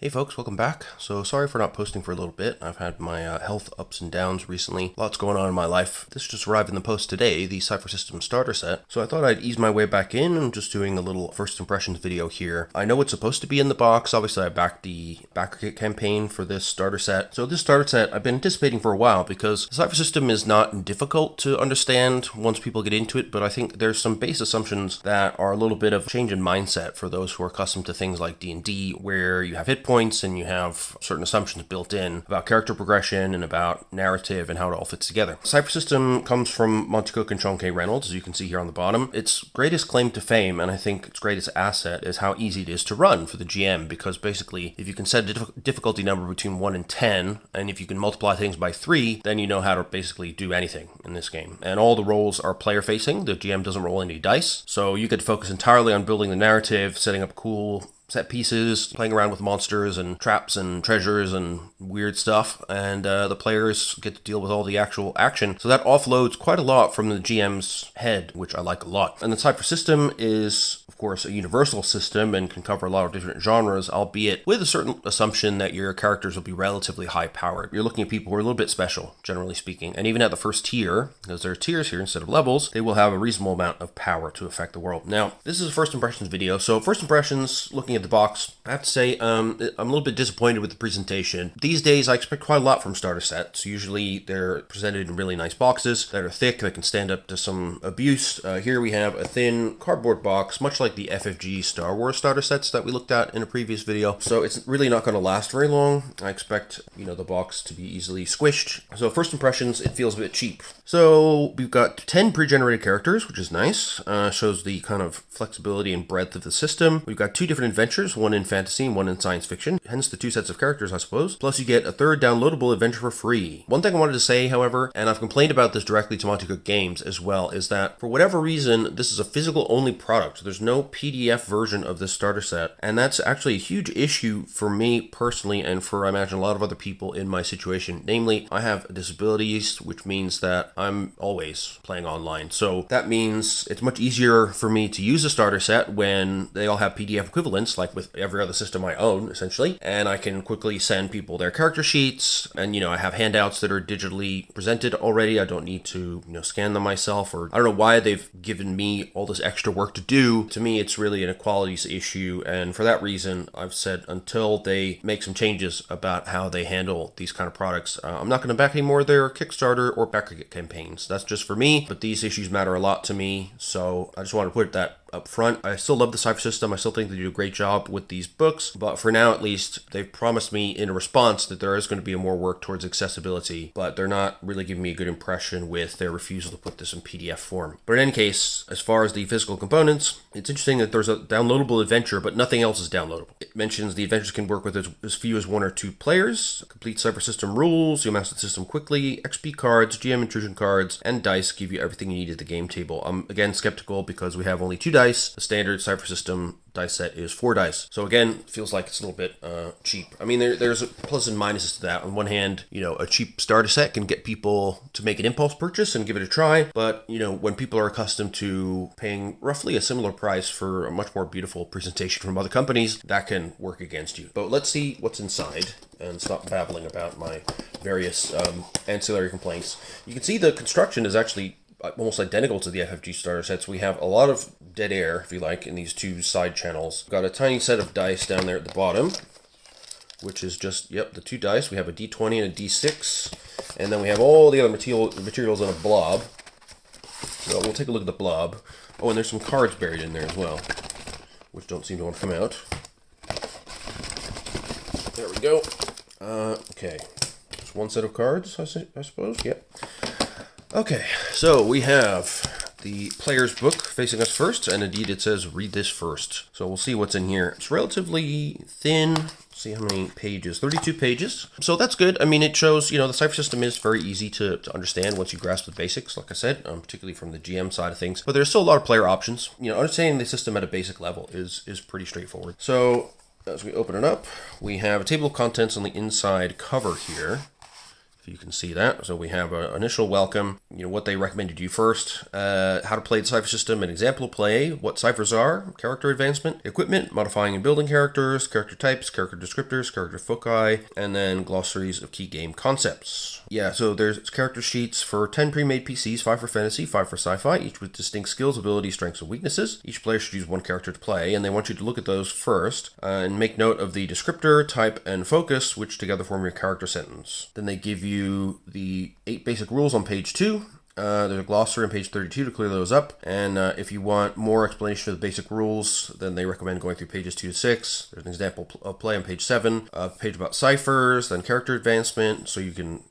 Hey folks, welcome back. So sorry for not posting for a little bit. I've had my health ups and downs recently. Lots going on in my life. This just arrived in the post today, the Cypher System starter set. So I thought I'd ease my way back in. I'm just doing a little first impressions video here. I know it's supposed to be in the box. Obviously I backed the backer kit campaign for this starter set. So this starter set I've been anticipating for a while because the Cypher System is not difficult to understand once people get into it, but I think there's some base assumptions that are a little bit of a change in mindset for those who are accustomed to things like D&D, where you have hit points and you have certain assumptions built in about character progression and about narrative and how it all fits together. Cypher System comes from Monte and Sean K. Reynolds, as you can see here on the bottom. Its greatest claim to fame, and I think its greatest asset, is how easy it is to run for the GM, because basically if you can set a difficulty number between 1 and 10, and if you can multiply things by 3, then you know how to basically do anything in this game. And all the roles are player facing. The GM doesn't roll any dice, so you get to focus entirely on building the narrative, setting up cool set pieces, playing around with monsters and traps and treasures and weird stuff, and the players get to deal with all the actual action. So that offloads quite a lot from the GM's head, which I like a lot. And the Cypher System is, of course, a universal system and can cover a lot of different genres, albeit with a certain assumption that your characters will be relatively high powered. You're looking at people who are a little bit special, generally speaking. And even at the first tier, because there are tiers here instead of levels, they will have a reasonable amount of power to affect the world. Now, this is a first impressions video. So first impressions, looking at the box, I have to say I'm a little bit disappointed with the presentation. These days I expect quite a lot from starter sets. Usually they're presented in really nice boxes that are thick, that can stand up to some abuse. Here we have a thin cardboard box, much like the FFG Star Wars starter sets that we looked at in a previous video. So it's really not going to last very long. I expect, the box to be easily squished. So first impressions, it feels a bit cheap. So we've got 10 pre-generated characters, which is nice. Shows the kind of flexibility and breadth of the system. We've got 2 different adventures, one in fantasy and one in science fiction, hence the 2 sets of characters, I suppose. Plus you get a 3rd downloadable adventure for free. One thing I wanted to say, however, and I've complained about this directly to Monte Games as well, is that for whatever reason, this is a physical only product. There's no PDF version of this starter set, and that's actually a huge issue for me personally, and for, I imagine, a lot of other people in my situation. Namely, I have disabilities, which means that I'm always playing online. So that means it's much easier for me to use a starter set when they all have PDF equivalents, like with every other system I own, essentially. And I can quickly send people their character sheets, and, I have handouts that are digitally presented already. I don't need to, scan them myself, or I don't know why they've given me all this extra work to do. To me, it's really an equalities issue, and for that reason, I've said until they make some changes about how they handle these kind of products, I'm not going to back any more of their Kickstarter or backer campaigns. That's just for me, but these issues matter a lot to me, so I just want to put that up front. I still love the Cypher System. I still think they do a great job with these books, but for now at least, they've promised me in a response that there is going to be more work towards accessibility, but they're not really giving me a good impression with their refusal to put this in PDF form. But in any case, as far as the physical components, it's interesting that there's a downloadable adventure, but nothing else is downloadable. It mentions the adventures can work with as few as 1 or 2 players, complete Cypher System rules, you'll master the system quickly, XP cards, GM intrusion cards, and dice give you everything you need at the game table. I'm again skeptical because we have only 2 dice. The standard Cypher System dice set is 4 dice. So again, feels like it's a little bit cheap. I mean, there's pluses and minuses to that. On one hand, a cheap starter set can get people to make an impulse purchase and give it a try. But, when people are accustomed to paying roughly a similar price for a much more beautiful presentation from other companies, that can work against you. But let's see what's inside and stop babbling about my various ancillary complaints. You can see the construction is actually almost identical to the FFG starter sets. We have a lot of dead air, if you like, in these 2 side channels. We've got a tiny set of dice down there at the bottom, which is just, the 2 dice. We have a D20 and a D6, and then we have all the other materials in a blob. So we'll take a look at the blob. Oh, and there's some cards buried in there as well, which don't seem to want to come out. There we go. Okay. Just 1 set of cards, I suppose. Yep. Okay, so we have the player's book facing us first, and indeed it says read this first. So we'll see what's in here. It's relatively thin. Let's see how many pages. 32 pages. So that's good. I mean, it shows, the Cypher System is very easy to understand once you grasp the basics, like I said, particularly from the GM side of things. But there's still a lot of player options. Understanding the system at a basic level is pretty straightforward. So as we open it up, we have a table of contents on the inside cover here. if you can see that. So we have an initial welcome, what they recommend you do first, how to play the Cypher system, an example of play, what ciphers are, character advancement, equipment, modifying and building characters, character types, character descriptors, character foci, and then glossaries of key game concepts. Yeah, so there's character sheets for 10 pre-made PCs, 5 for fantasy, 5 for sci-fi, each with distinct skills, abilities, strengths, and weaknesses. Each player should use one character to play, and they want you to look at those first and make note of the descriptor, type, and focus, which together form your character sentence. Then they give you the 8 basic rules on page 2. There's a glossary on page 32 to clear those up. And if you want more explanation of the basic rules, then they recommend going through pages 2 to 6. There's an example of play on page 7, a page about ciphers, then character advancement, so you can,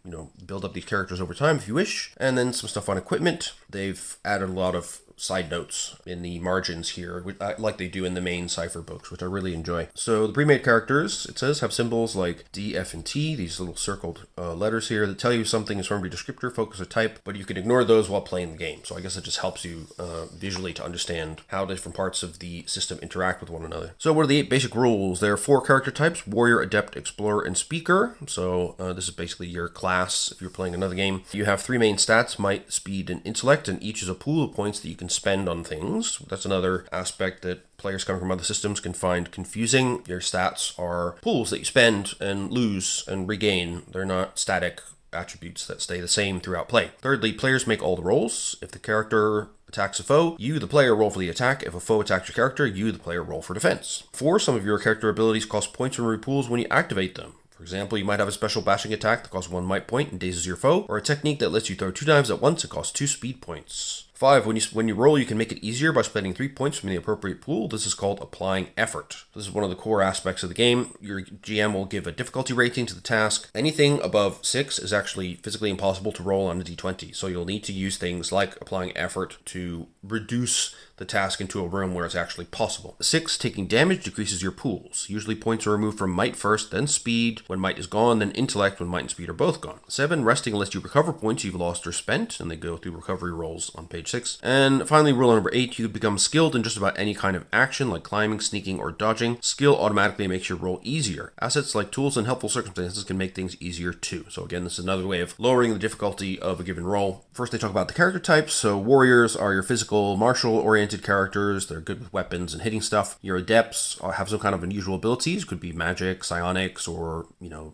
build up these characters over time if you wish. And then some stuff on equipment. They've added a lot of side notes in the margins here, like they do in the main Cypher books, which I really enjoy. So the pre-made characters, it says, have symbols like D, F, and T, these little circled letters here that tell you something is from your descriptor, focus, or type, but you can ignore those while playing the game. So I guess it just helps you visually to understand how different parts of the system interact with one another. So what are the 8 basic rules? There are 4 character types: warrior, adept, explorer, and speaker. So this is basically your class if you're playing another game. You have 3 main stats: might, speed, and intellect, and each is a pool of points that you can spend on things. That's another aspect that players coming from other systems can find confusing. Your stats are pools that you spend and lose and regain. They're not static attributes that stay the same throughout play. Thirdly, players make all the rolls. If the character attacks a foe, you, the player, roll for the attack. If a foe attacks your character, you, the player, roll for defense. 4, some of your character abilities cost points from your pools when you activate them. For example, you might have a special bashing attack that costs 1 might point and dazes your foe, or a technique that lets you throw 2 knives at once and costs 2 speed points. 5, when you roll, you can make it easier by spending 3 points from the appropriate pool. This is called applying effort. This is one of the core aspects of the game. Your GM will give a difficulty rating to the task. Anything above 6 is actually physically impossible to roll on a d20, so you'll need to use things like applying effort to reduce the task into a room where it's actually possible. 6, taking damage decreases your pools. Usually points are removed from might first, then speed when might is gone, then intellect when might and speed are both gone. 7, resting lets you recover points you've lost or spent, and they go through recovery rolls on page 6. And finally, rule number 8, you become skilled in just about any kind of action like climbing, sneaking, or dodging. Skill automatically makes your roll easier. Assets like tools and helpful circumstances can make things easier too. So again, this is another way of lowering the difficulty of a given roll. First, they talk about the character types. So warriors are your physical, martial-oriented characters. They're good with weapons and hitting stuff. Your adepts have some kind of unusual abilities. Could be magic, psionics, or,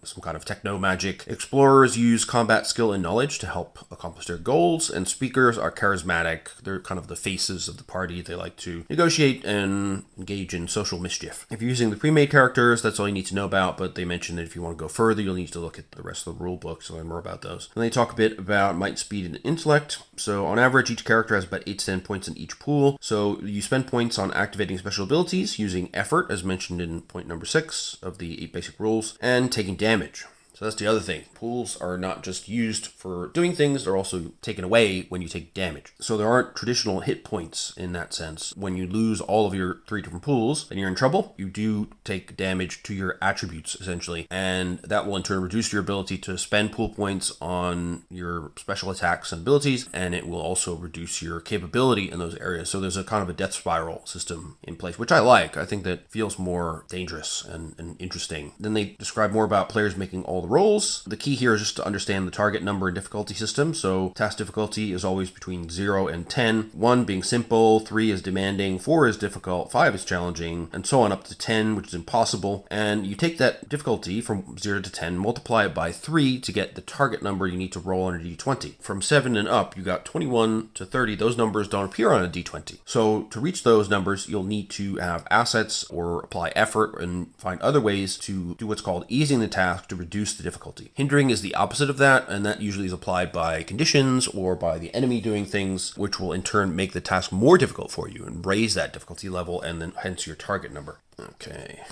some kind of techno magic. Explorers use combat skill and knowledge to help accomplish their goals. And speakers are charismatic. They're kind of the faces of the party. They like to negotiate and engage in social mischief. If you're using the pre-made characters, that's all you need to know about, but they mention that if you want to go further, you'll need to look at the rest of the rule book to learn more about those. And they talk a bit about might, speed, and intellect. So on average, each character has about 8 to 10 points in each pool. So you spend points on activating special abilities, using effort, as mentioned in point number 6 of the 8 basic rules, and taking damage. So that's the other thing. Pools are not just used for doing things, they're also taken away when you take damage. So there aren't traditional hit points in that sense. When you lose all of your 3 different pools, then you're in trouble. You do take damage to your attributes, essentially, and that will in turn reduce your ability to spend pool points on your special attacks and abilities, and it will also reduce your capability in those areas. So there's a kind of a death spiral system in place, which I like. I think that feels more dangerous and interesting. Then they describe more about players making all the rolls. The key here is just to understand the target number and difficulty system. So task difficulty is always between 0 and 10. 1 being simple, 3 is demanding, 4 is difficult, 5 is challenging, and so on up to 10, which is impossible. And you take that difficulty from 0 to 10, multiply it by 3 to get the target number you need to roll on a d20. From 7 and up, you got 21 to 30. Those numbers don't appear on a d20. So to reach those numbers, you'll need to have assets or apply effort and find other ways to do what's called easing the task to reduce the difficulty. Hindering is the opposite of that, and that usually is applied by conditions or by the enemy doing things, which will in turn make the task more difficult for you and raise that difficulty level and then hence your target number. Okay.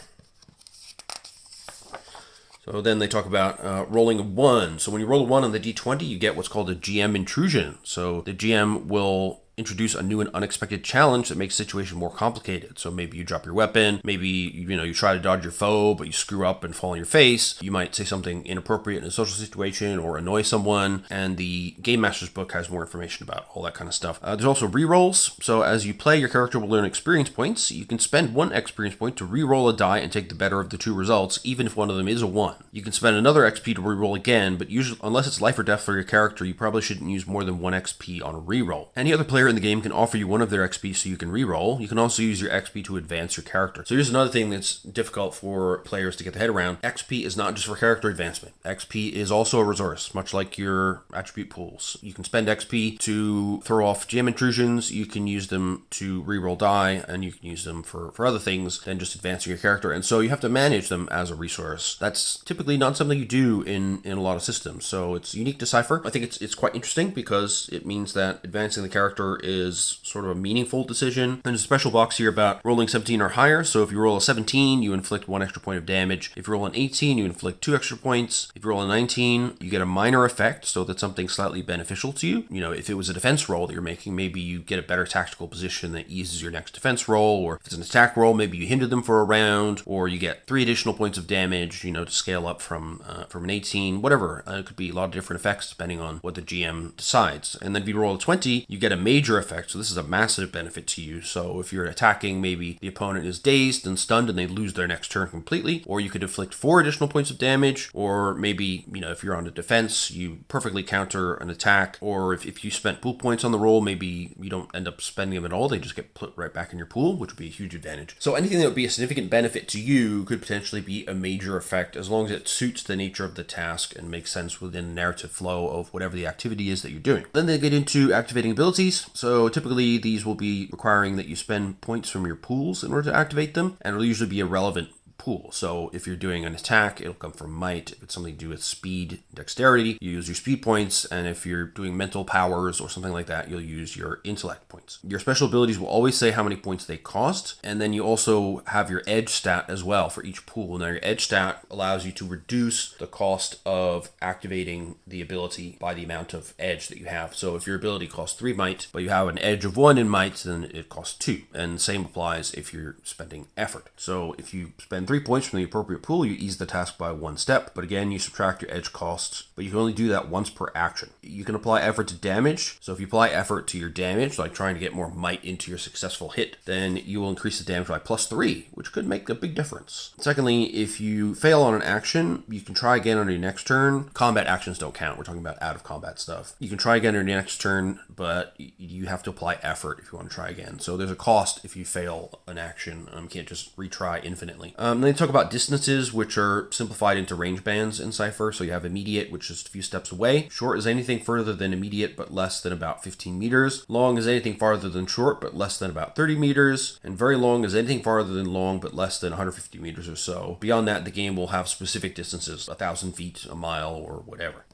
So then they talk about rolling a 1. So when you roll a 1 on the d20, you get what's called a GM intrusion. So the GM will introduce a new and unexpected challenge that makes the situation more complicated. So maybe you drop your weapon, maybe you try to dodge your foe, but you screw up and fall on your face. You might say something inappropriate in a social situation or annoy someone, and the Game Master's book has more information about all that kind of stuff. There's also rerolls. So as you play, your character will learn experience points. You can spend 1 experience point to reroll a die and take the better of the 2 results, even if one of them is a 1. You can spend another XP to reroll again, but usually, unless it's life or death for your character, you probably shouldn't use more than 1 XP on a reroll. Any other player in the game can offer you one of their XP so you can reroll. You can also use your XP to advance your character. So here's another thing that's difficult for players to get their head around. XP is not just for character advancement. XP is also a resource, much like your attribute pools. You can spend XP to throw off GM intrusions, you can use them to reroll die, and you can use them for other things than just advancing your character. And so you have to manage them as a resource. That's typically not something you do in a lot of systems. So it's unique to Cypher. I think it's quite interesting because it means that advancing the character is sort of a meaningful decision. There's a special box here about rolling 17 or higher. So if you roll a 17, you inflict 1 extra point of damage. If you roll an 18, you inflict 2 extra points. If you roll a 19, you get a minor effect, so that's something slightly beneficial to you. If it was a defense roll that you're making, maybe you get a better tactical position that eases your next defense roll, or if it's an attack roll, maybe you hinder them for a round, or you get 3 additional points of damage, to scale up from an 18, whatever. It could be a lot of different effects depending on what the GM decides. And then if you roll a 20, you get a major effect, so this is a massive benefit to you. So if you're attacking, maybe the opponent is dazed and stunned and they lose their next turn completely, or you could inflict 4 additional points of damage, or maybe, if you're on the defense, you perfectly counter an attack, or if you spent pool points on the roll, maybe you don't end up spending them at all, they just get put right back in your pool, which would be a huge advantage. So anything that would be a significant benefit to you could potentially be a major effect, as long as it suits the nature of the task and makes sense within the narrative flow of whatever the activity is that you're doing. Then they get into activating abilities. So typically these will be requiring that you spend points from your pools in order to activate them, and it'll usually be a relevant pool. So if you're doing an attack, it'll come from might. If it's something to do with speed, dexterity, you use your speed points. And if you're doing mental powers or something like that, you'll use your intellect points. Your special abilities will always say how many points they cost. And then you also have your edge stat as well for each pool. Now your edge stat allows you to reduce the cost of activating the ability by the amount of edge that you have. So if your ability costs 3 might, but you have an edge of 1 in might, then it costs 2. And same applies if you're spending effort. So if you spend 3 points from the appropriate pool, you ease the task by 1 step, but again, you subtract your edge costs, but you can only do that once per action. You can apply effort to damage, so if you apply effort to your damage, like trying to get more might into your successful hit, then you will increase the damage by +3, which could make a big difference. Secondly, if you fail on an action, you can try again on your next turn. Combat actions don't count, we're talking about out of combat stuff. You can try again on your next turn, but you have to apply effort if you want to try again. So there's a cost if you fail an action. You can't just retry infinitely. Then they talk about distances, which are simplified into range bands in Cypher. So you have immediate, which is a few steps away. Short is anything further than immediate, but less than about 15 meters. Long is anything farther than short, but less than about 30 meters. And very long is anything farther than long, but less than 150 meters or so. Beyond that, the game will have specific distances, 1,000 feet, a mile, or whatever.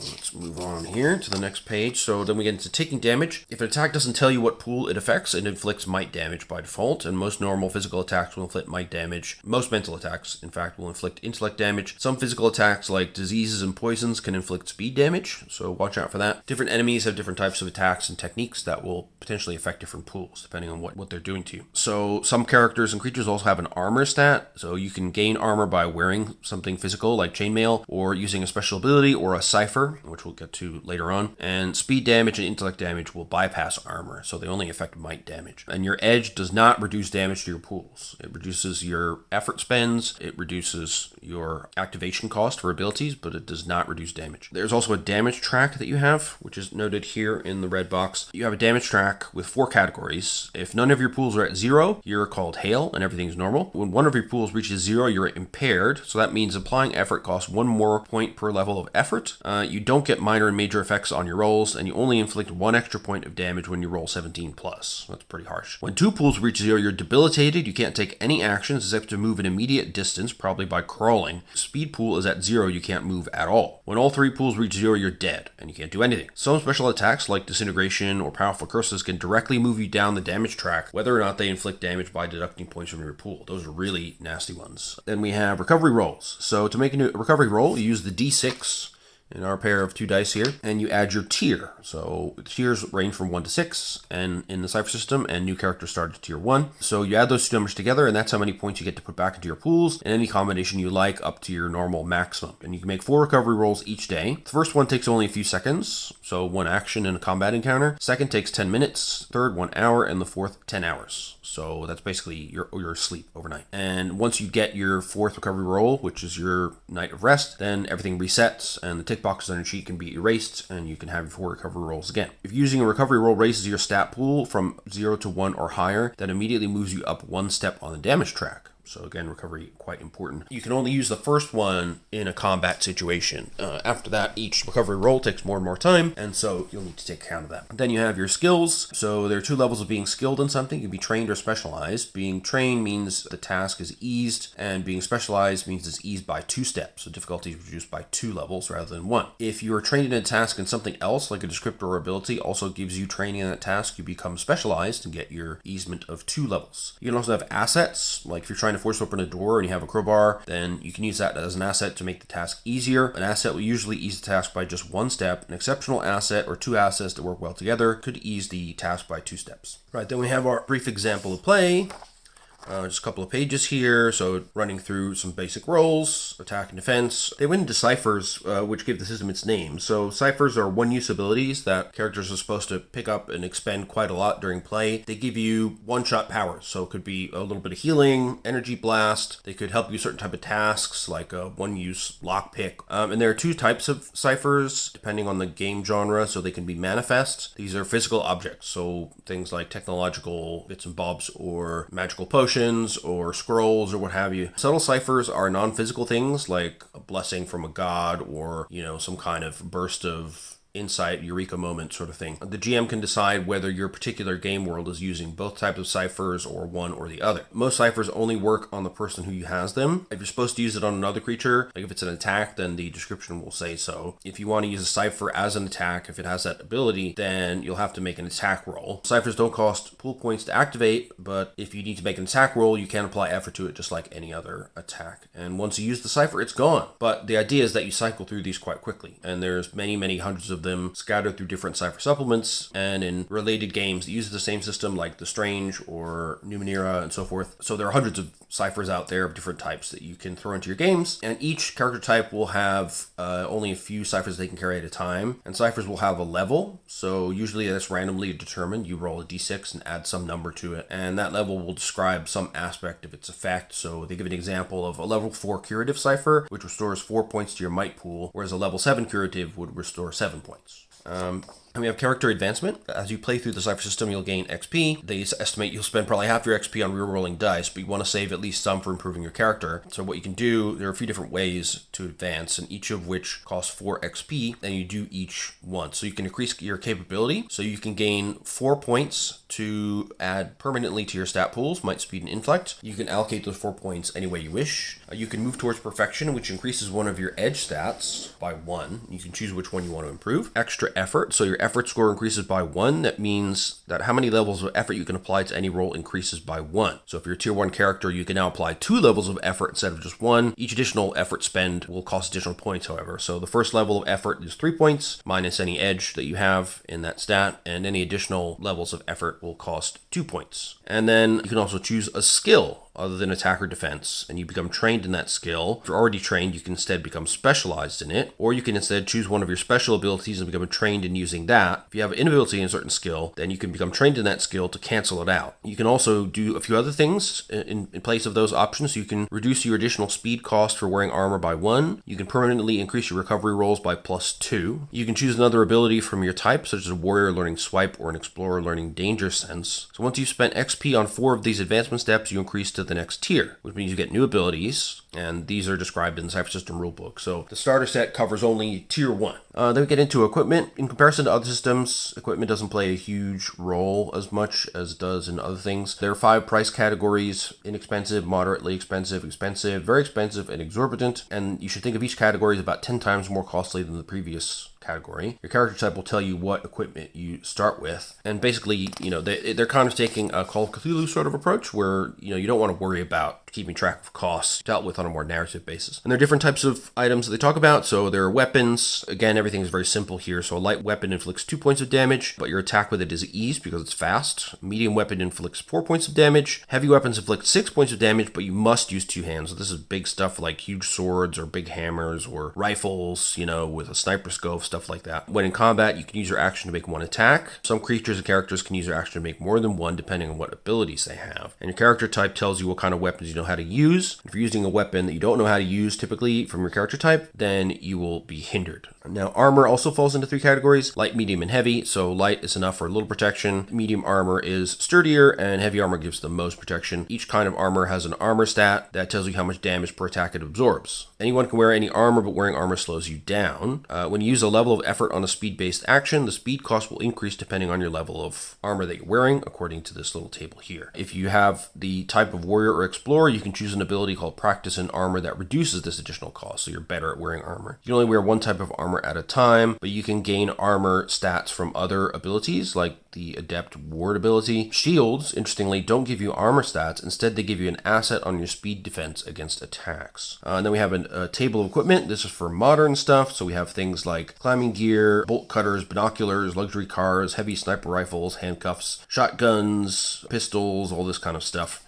Let's move on here to the next page. So then we get into taking damage. If an attack doesn't tell you what pool it affects, it inflicts might damage by default, and most normal physical attacks will inflict might damage. Most mental attacks, in fact, will inflict intellect damage. Some physical attacks, like diseases and poisons, can inflict speed damage, so watch out for that. Different enemies have different types of attacks and techniques that will potentially affect different pools, depending on what they're doing to you. So some characters and creatures also have an armor stat, so you can gain armor by wearing something physical, like chainmail, or using a special ability, or a Cypher, which we'll get to later on. And speed damage and intellect damage will bypass armor, so they only affect might damage. And your edge does not reduce damage to your pools. It reduces your effort spends, it reduces your activation cost for abilities, but it does not reduce damage. There's also a damage track that you have, which is noted here in the red box. You have a damage track with 4 categories. If none of your pools are at 0, you're called Hail and everything's normal. When one of your pools reaches 0, you're impaired, so that means applying effort costs 1 more point per level of effort. You don't get minor and major effects on your rolls, and you only inflict 1 extra point of damage when you roll 17 plus. That's pretty harsh. When 2 pools reach 0, you're debilitated. You can't take any actions except to move an immediate distance, probably by crawling. Speed pool is at 0, you can't move at all. When all 3 pools reach 0, you're dead, and you can't do anything. Some special attacks, like disintegration or powerful curses, can directly move you down the damage track, whether or not they inflict damage by deducting points from your pool. Those are really nasty ones. Then we have recovery rolls. So to make a recovery roll, you use the D6 in our pair of 2 dice here, and you add your tier. So the tiers range from 1 to 6, and in the Cypher system, and new characters start at tier 1. So you add those 2 numbers together, and that's how many points you get to put back into your pools, in any combination you like, up to your normal maximum. And you can make 4 recovery rolls each day. The first one takes only a few seconds, so 1 action in a combat encounter. Second takes 10 minutes, third 1 hour, and the fourth 10 hours. So that's basically your sleep overnight. And once you get your 4th recovery roll, which is your night of rest, then everything resets, and the tick boxes on your sheet can be erased, and you can have your 4 recovery rolls again. If using a recovery roll raises your stat pool from 0 to 1 or higher, that immediately moves you up 1 step on the damage track. So again, recovery, quite important. You can only use the first one in a combat situation. After that, each recovery roll takes more and more time, and so you'll need to take account of that. Then you have your skills. So there are 2 levels of being skilled in something. You can be trained or specialized. Being trained means the task is eased, and being specialized means it's eased by 2 steps. So difficulty is reduced by 2 levels rather than 1. If you are trained in a task in something else, like a descriptor or ability, also gives you training in that task, you become specialized and get your easement of 2 levels. You can also have assets, like if you're trying to force open a door and you have a crowbar, then you can use that as an asset to make the task easier. An asset will usually ease the task by just 1 step. An exceptional asset or 2 assets that work well together could ease the task by 2 steps. Right, then we have our brief example of play. Just a couple of pages here, so running through some basic roles, attack and defense. They went into ciphers, which give the system its name. So ciphers are one-use abilities that characters are supposed to pick up and expend quite a lot during play. They give you one-shot powers, so it could be a little bit of healing, energy blast. They could help you certain type of tasks, like a one-use lockpick. And there are 2 types of ciphers, depending on the game genre, so they can be manifest. These are physical objects, so things like technological bits and bobs or magical potions, or scrolls or what have you. Subtle ciphers are non-physical things like a blessing from a god or, some kind of burst of insight, eureka moment sort of thing. The GM can decide whether your particular game world is using both types of ciphers or one or the other. Most ciphers only work on the person who has them. If you're supposed to use it on another creature, like if it's an attack, then the description will say so. If you want to use a cipher as an attack, if it has that ability, then you'll have to make an attack roll. Ciphers don't cost pool points to activate, but if you need to make an attack roll, you can apply effort to it just like any other attack. And once you use the cipher, it's gone. But the idea is that you cycle through these quite quickly, and there's many hundreds of them scattered through different cipher supplements and in related games that use the same system, like The Strange or Numenera and so forth. So there are hundreds of ciphers out there of different types that you can throw into your games, and each character type will have only a few ciphers they can carry at a time, and ciphers will have a level. So usually that's randomly determined. You roll a d6 and add some number to it, and that level will describe some aspect of its effect. So they give an example of a level 4 curative cipher, which restores 4 points to your might pool, whereas a level 7 curative would restore 7 points. And we have character advancement. As you play through the Cypher system, you'll gain XP. They estimate you'll spend probably half your XP on rerolling dice, but you want to save at least some for improving your character. So what you can do, there are a few different ways to advance, and each of which costs 4 XP, and you do each once. So you can increase your capability. So you can gain 4 points to add permanently to your stat pools, might, speed, and intellect. You can allocate those 4 points any way you wish. You can move towards perfection, which increases one of your edge stats by 1. You can choose which one you want to improve. Extra effort, so your effort score increases by 1. That means that how many levels of effort you can apply to any role increases by 1. So if you're a tier 1 character, you can now apply 2 levels of effort instead of just 1. Each additional effort spend will cost additional points, however. So the first level of effort is 3 points, minus any edge that you have in that stat, and any additional levels of effort will cost 2 points. And then you can also choose a skill other than attack or defense, and you become trained in that skill. If you're already trained, you can instead become specialized in it, or you can instead choose one of your special abilities and become trained in using that. If you have an inability in a certain skill, then you can become trained in that skill to cancel it out. You can also do a few other things in place of those options. You can reduce your additional speed cost for wearing armor by 1. You can permanently increase your recovery rolls by +2. You can choose another ability from your type, such as a warrior learning swipe or an explorer learning danger sense. So once you've spent XP on 4 of these advancement steps, you increase to the next tier, which means you get new abilities, and these are described in the Cypher System rulebook. So the starter set covers only tier 1. Then we get into equipment. In comparison to other systems, equipment doesn't play a huge role as much as it does in other things. There are 5 price categories: inexpensive, moderately expensive, expensive, very expensive, and exorbitant. And you should think of each category as about 10 times more costly than the previous category. Your character type will tell you what equipment you start with. And basically, they're kind of taking a Call of Cthulhu sort of approach where, you don't want to worry about keeping track of costs dealt with on a more narrative basis. And there are different types of items that they talk about. So there are weapons. Again, everything is very simple here. So a light weapon inflicts 2 points of damage, but your attack with it is eased because it's fast. Medium weapon inflicts 4 points of damage. Heavy weapons inflict 6 points of damage, but you must use 2 hands. So this is big stuff like huge swords or big hammers or rifles, with a sniper scope, stuff like that. When in combat, you can use your action to make one attack. Some creatures and characters can use their action to make more than one, depending on what abilities they have. And your character type tells you what kind of weapons you know how to use. If you're using a weapon that you don't know how to use typically from your character type, then you will be hindered. Now, armor also falls into 3 categories: light, medium, and heavy. So light is enough for a little protection. Medium armor is sturdier, and heavy armor gives the most protection. Each kind of armor has an armor stat that tells you how much damage per attack it absorbs. Anyone can wear any armor, but wearing armor slows you down. When you use a level of effort on a speed-based action, the speed cost will increase depending on your level of armor that you're wearing, according to this little table here. If you have the type of warrior or explorer, you can choose an ability called practice in armor that reduces this additional cost, so you're better at wearing armor. You can only wear one type of armor at a time, but you can gain armor stats from other abilities like the adept ward ability. Shields, interestingly, don't give you armor stats. Instead, they give you an asset on your speed defense against attacks. And then we have a table of equipment. This is for modern stuff. So we have things like climbing gear, bolt cutters, binoculars, luxury cars, heavy sniper rifles, handcuffs, shotguns, pistols, all this kind of stuff.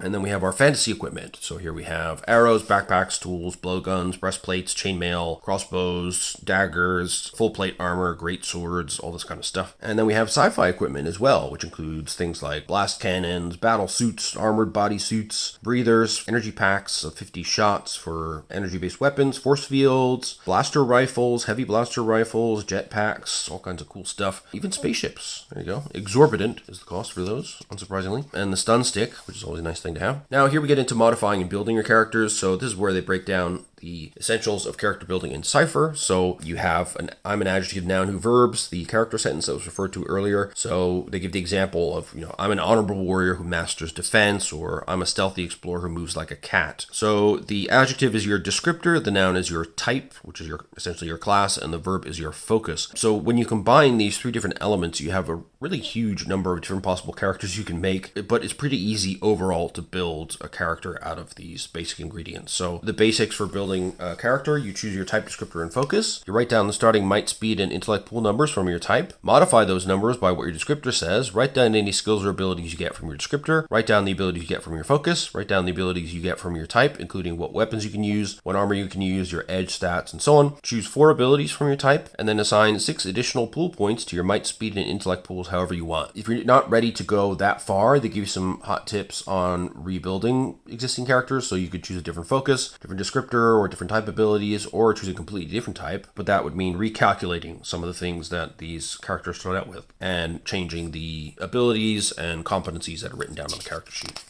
And then we have our fantasy equipment. So here we have arrows, backpacks, tools, blowguns, breastplates, chainmail, crossbows, daggers, full plate armor, great swords, all this kind of stuff. And then we have sci-fi equipment as well, which includes things like blast cannons, battle suits, armored body suits, breathers, energy packs of 50 shots for energy-based weapons, force fields, blaster rifles, heavy blaster rifles, jetpacks, all kinds of cool stuff. Even spaceships. There you go. Exorbitant is the cost for those, unsurprisingly. And the stun stick, which is always a nice thing to have. Now here we get into modifying and building your characters. So this is where they break down the essentials of character building in Cypher. So you have I'm an adjective, noun, who verbs, the character sentence that was referred to earlier. So they give the example of, I'm an honorable warrior who masters defense, or I'm a stealthy explorer who moves like a cat. So the adjective is your descriptor, the noun is your type, which is essentially your class, and the verb is your focus. So when you combine these 3 different elements, you have a really huge number of different possible characters you can make, but it's pretty easy overall to build a character out of these basic ingredients. So the basics for building a character: you choose your type, descriptor, and focus. You write down the starting might, speed, and intellect pool numbers from your type. Modify those numbers by what your descriptor says. Write down any skills or abilities you get from your descriptor. Write down the abilities you get from your focus. Write down the abilities you get from your type, including what weapons you can use, what armor you can use, your edge stats, and so on. Choose 4 abilities from your type, and then assign 6 additional pool points to your might, speed, and intellect pools however you want. If you're not ready to go that far, they give you some hot tips on rebuilding existing characters. So you could choose a different focus, different descriptor, or different type abilities, or choose a completely different type, but that would mean recalculating some of the things that these characters start out with and changing the abilities and competencies that are written down on the character sheet.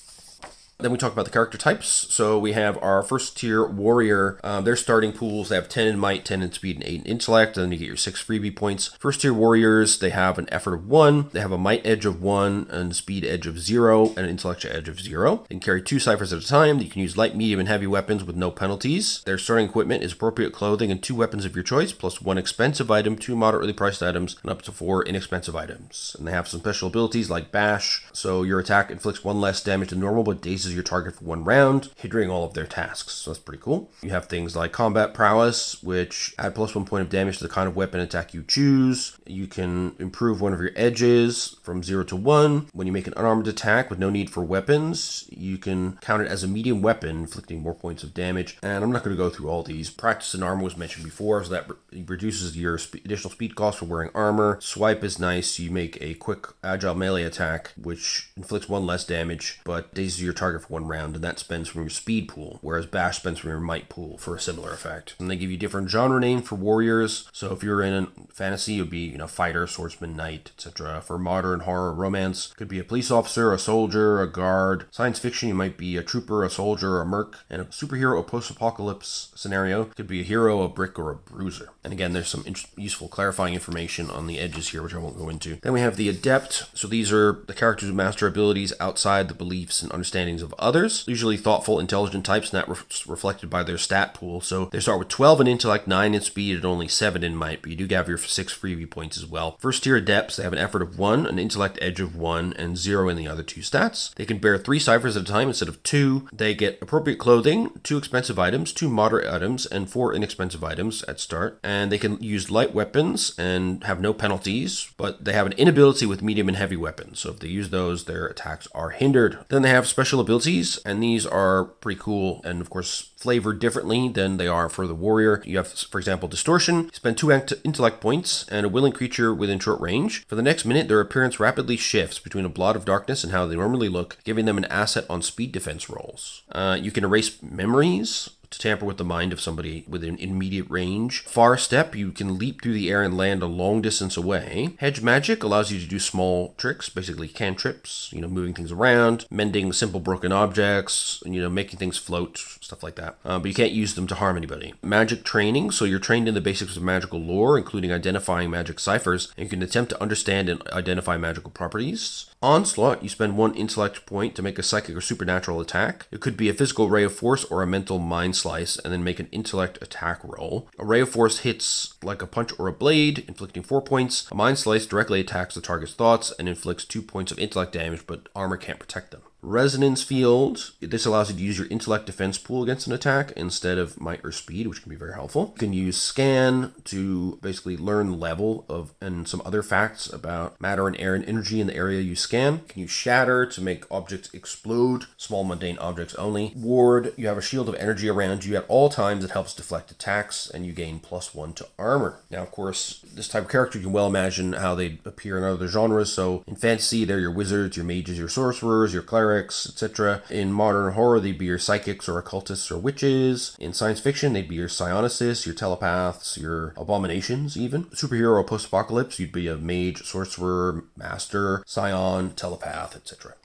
Then we talk about the character types. So we have our first tier warrior. Their starting pools, they have 10 in might, 10 in speed, and 8 in intellect. And then you get your 6 freebie points. First tier warriors, they have an effort of 1. They have a might edge of 1, and speed edge of 0, and an intellectual edge of 0. They can carry 2 ciphers at a time. You can use light, medium, and heavy weapons with no penalties. Their starting equipment is appropriate clothing and 2 weapons of your choice, plus 1 expensive item, 2 moderately priced items, and up to 4 inexpensive items. And they have some special abilities like bash. So your attack inflicts 1 less damage than normal, but dazes your target for 1 round, hindering all of their tasks. So that's pretty cool. You have things like combat prowess, which add plus 1 point of damage to the kind of weapon attack you choose. You can improve one of your edges from 0 to 1. When you make an unarmed attack with no need for weapons, you can count it as a medium weapon, inflicting more points of damage. And I'm not going to go through all these. Practice in armor was mentioned before, so that reduces your additional speed cost for wearing armor. Swipe is nice. You make a quick agile melee attack, which inflicts 1 less damage, but dazes your target for 1 round. And that spends from your speed pool, whereas bash spends from your might pool for a similar effect. And they give you different genre names for warriors. So if you're in fantasy, it would be fighter, swordsman, knight, etc. For modern, horror, romance, could be a police officer, a soldier, a guard. Science fiction, you might be a trooper, a soldier, a merc. And a superhero or post-apocalypse scenario could be a hero, a brick, or a bruiser. And again, there's some useful clarifying information on the edges here, which I won't go into. Then we have the adept. So these are the characters who master abilities outside the beliefs and understandings feelings of others. Usually thoughtful, intelligent types, and that reflected by their stat pool. So they start with 12 in intellect, 9 in speed, and only 7 in might, but you do have your 6 freebie points as well. First tier adepts, they have an effort of 1, an intellect edge of 1, and 0 in the other 2 stats. They can bear 3 ciphers at a time instead of 2. They get appropriate clothing, 2 expensive items, 2 moderate items, and 4 inexpensive items at start. And they can use light weapons and have no penalties, but they have an inability with medium and heavy weapons. So if they use those, their attacks are hindered. Then they have special abilities, and these are pretty cool and of course flavored differently than they are for the warrior. You have, for example, distortion. Spend 2 intellect points and a willing creature within short range. For the next minute, their appearance rapidly shifts between a blot of darkness and how they normally look, giving them an asset on speed defense rolls. You can erase memories to tamper with the mind of somebody within immediate range. Far step, you can leap through the air and land a long distance away. Hedge magic allows you to do small tricks, basically cantrips, moving things around, mending simple broken objects, making things float, stuff like that. But you can't use them to harm anybody. Magic training, so you're trained in the basics of magical lore, including identifying magic ciphers, and you can attempt to understand and identify magical properties. Onslaught, you spend 1 intellect point to make a psychic or supernatural attack. It could be a physical ray of force or a mental mind slice, and then make an intellect attack roll. A ray of force hits like a punch or a blade, inflicting 4 points. A mind slice directly attacks the target's thoughts and inflicts 2 points of intellect damage, but armor can't protect them. Resonance field, this allows you to use your intellect defense pool against an attack instead of might or speed, which can be very helpful. You can use scan to basically learn level of and some other facts about matter and air and energy in the area you scan. You can use shatter to make objects explode, small mundane objects only. Ward, you have a shield of energy around you at all times that helps deflect attacks, and you gain +1 to armor. Now, of course, this type of character, you can well imagine how they appear in other genres. So in fantasy, they're your wizards, your mages, your sorcerers, your clerics, etc. In modern horror, they'd be your psychics or occultists or witches. In science fiction, they'd be your psionists, your telepaths, your abominations even. Superhero or post-apocalypse, you'd be a mage, sorcerer, master, scion, telepath, etc.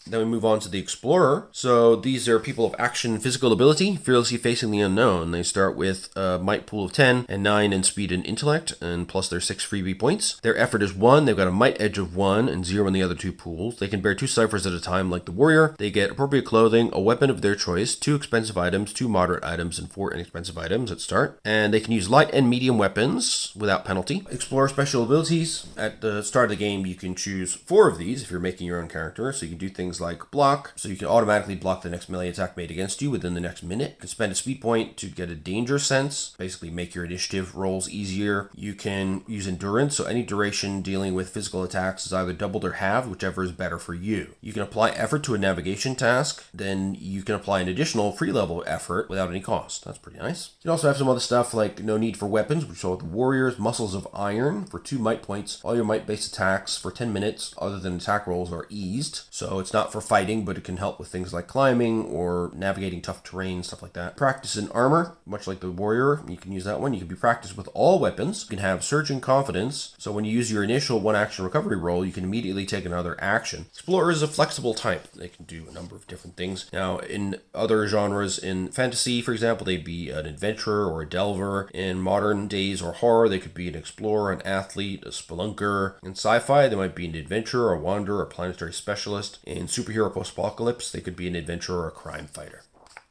Then we move on to the Explorer. So these are people of action and physical ability, fearlessly facing the unknown. They start with a might pool of 10 and 9 in speed and intellect, and plus their 6 freebie points. Their effort is 1. They've got a might edge of 1 and 0 in the other 2 pools. They can bear 2 ciphers at a time like the warrior. They get appropriate clothing, a weapon of their choice, 2 expensive items, 2 moderate items, and 4 inexpensive items at start. And they can use light and medium weapons without penalty. Explorer special abilities. At the start of the game, you can choose 4 of these if you're making your own character. So you can do things like block, so you can automatically block the next melee attack made against you within the next minute. You can spend a speed point to get a danger sense, basically make your initiative rolls easier. You can use endurance, so any duration dealing with physical attacks is either doubled or halved, whichever is better for you. You can apply effort to a navigation task, then you can apply an additional free level effort without any cost. That's pretty nice. You can also have some other stuff like no need for weapons, which are the warriors, muscles of iron for 2 might points. All your might based attacks for 10 minutes other than attack rolls are eased, so it's not for fighting, but it can help with things like climbing or navigating tough terrain, stuff like that. Practice in armor, much like the warrior, you can use that one. You can be practiced with all weapons. You can have surging confidence, so when you use your initial 1 action recovery roll, you can immediately take another action. Explorer is a flexible type. They can do a number of different things. Now, in other genres, in fantasy, for example, they'd be an adventurer or a delver. In modern days or horror, they could be an explorer, an athlete, a spelunker. In sci-fi, they might be an adventurer, a wanderer, a planetary specialist. In superhero post-apocalypse, they could be an adventurer or a crime fighter.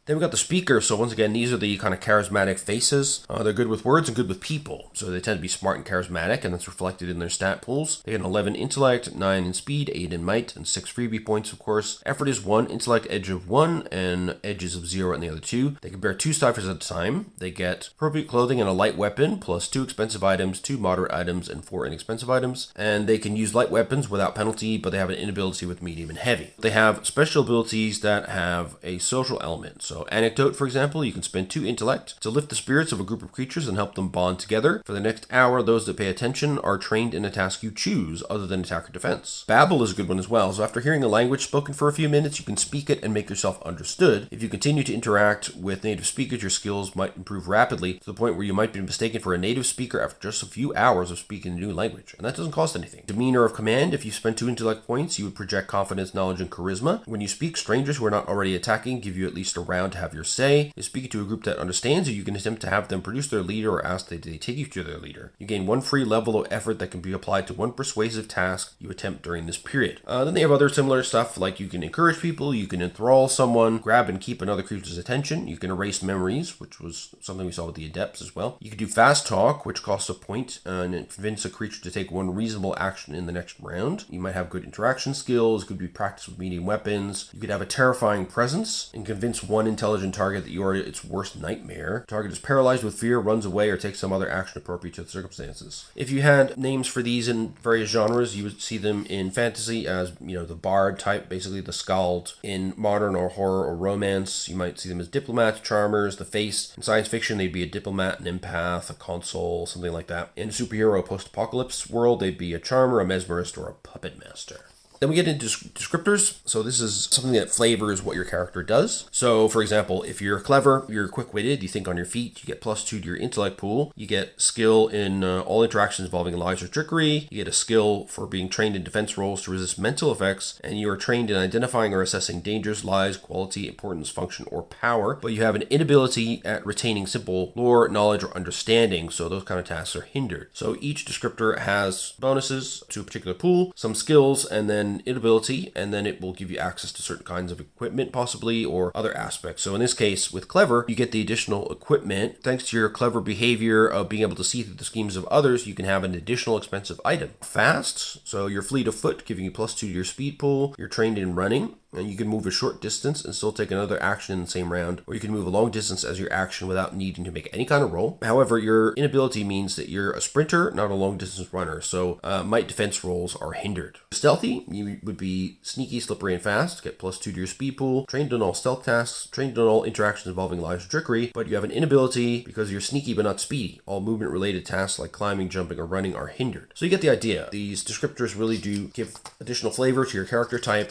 Then we got the speaker. So once again, these are the kind of charismatic faces. They're good with words and good with people. So they tend to be smart and charismatic, and that's reflected in their stat pools. They get an 11 intellect, 9 in speed, 8 in might, and 6 freebie points, of course. Effort is 1, intellect edge of 1, and edges of 0 in the other 2. They can bear 2 ciphers at a time. They get appropriate clothing and a light weapon, plus 2 expensive items, 2 moderate items, and 4 inexpensive items. And they can use light weapons without penalty, but they have an inability with medium and heavy. They have special abilities that have a social element. So anecdote, for example, you can spend 2 intellect to lift the spirits of a group of creatures and help them bond together. For the next hour, those that pay attention are trained in a task you choose other than attack or defense. Babble is a good one as well. So after hearing a language spoken for a few minutes, you can speak it and make yourself understood. If you continue to interact with native speakers, your skills might improve rapidly to the point where you might be mistaken for a native speaker after just a few hours of speaking a new language. And that doesn't cost anything. Demeanor of command, if you spend 2 intellect points, you would project confidence, knowledge, and charisma. When you speak, strangers who are not already attacking give you at least a round allowed to have your say. If speaking to a group that understands you, you can attempt to have them produce their leader or ask that they take you to their leader. You gain 1 free level of effort that can be applied to 1 persuasive task you attempt during this period. Then they have other similar stuff, like you can encourage people, you can enthrall someone, grab and keep another creature's attention, you can erase memories, which was something we saw with the adepts as well. You can do fast talk, which costs a point, and convince a creature to take 1 reasonable action in the next round. You might have good interaction skills, could be practice with medium weapons. You could have a terrifying presence and convince 1 intelligent target that you are its worst nightmare. Target is paralyzed with fear, runs away, or takes some other action appropriate to the circumstances. If you had names for these in various genres, you would see them in fantasy as, the bard type, basically the skald. In modern or horror or romance, you might see them as diplomats, charmers, the face. In science fiction, they'd be a diplomat, an empath, a consul, something like that. In a superhero post-apocalypse world, they'd be a charmer, a mesmerist, or a puppet master. Then we get into descriptors. So this is something that flavors what your character does. So for example, if you're clever, you're quick-witted, you think on your feet, you get +2 to your intellect pool. You get skill in all interactions involving lies or trickery. You get a skill for being trained in defense roles to resist mental effects. And you are trained in identifying or assessing dangers, lies, quality, importance, function, or power. But you have an inability at retaining simple lore, knowledge, or understanding. So those kind of tasks are hindered. So each descriptor has bonuses to a particular pool, some skills, and then inability, and then it will give you access to certain kinds of equipment possibly, or other aspects. So in this case, with clever, you get the additional equipment. Thanks to your clever behavior of being able to see through the schemes of others, you can have an additional expensive item. Fast, so you're fleet of foot, giving you +2 to your speed pool. You're trained in running, and you can move a short distance and still take another action in the same round, or you can move a long distance as your action without needing to make any kind of roll. However, your inability means that you're a sprinter, not a long distance runner, so might defense rolls are hindered. Stealthy, you would be sneaky, slippery, and fast, get +2 to your speed pool, trained on all stealth tasks, trained on all interactions involving lies or trickery, but you have an inability because you're sneaky but not speedy. All movement related tasks like climbing, jumping, or running are hindered. So you get the idea. These descriptors really do give additional flavor to your character type,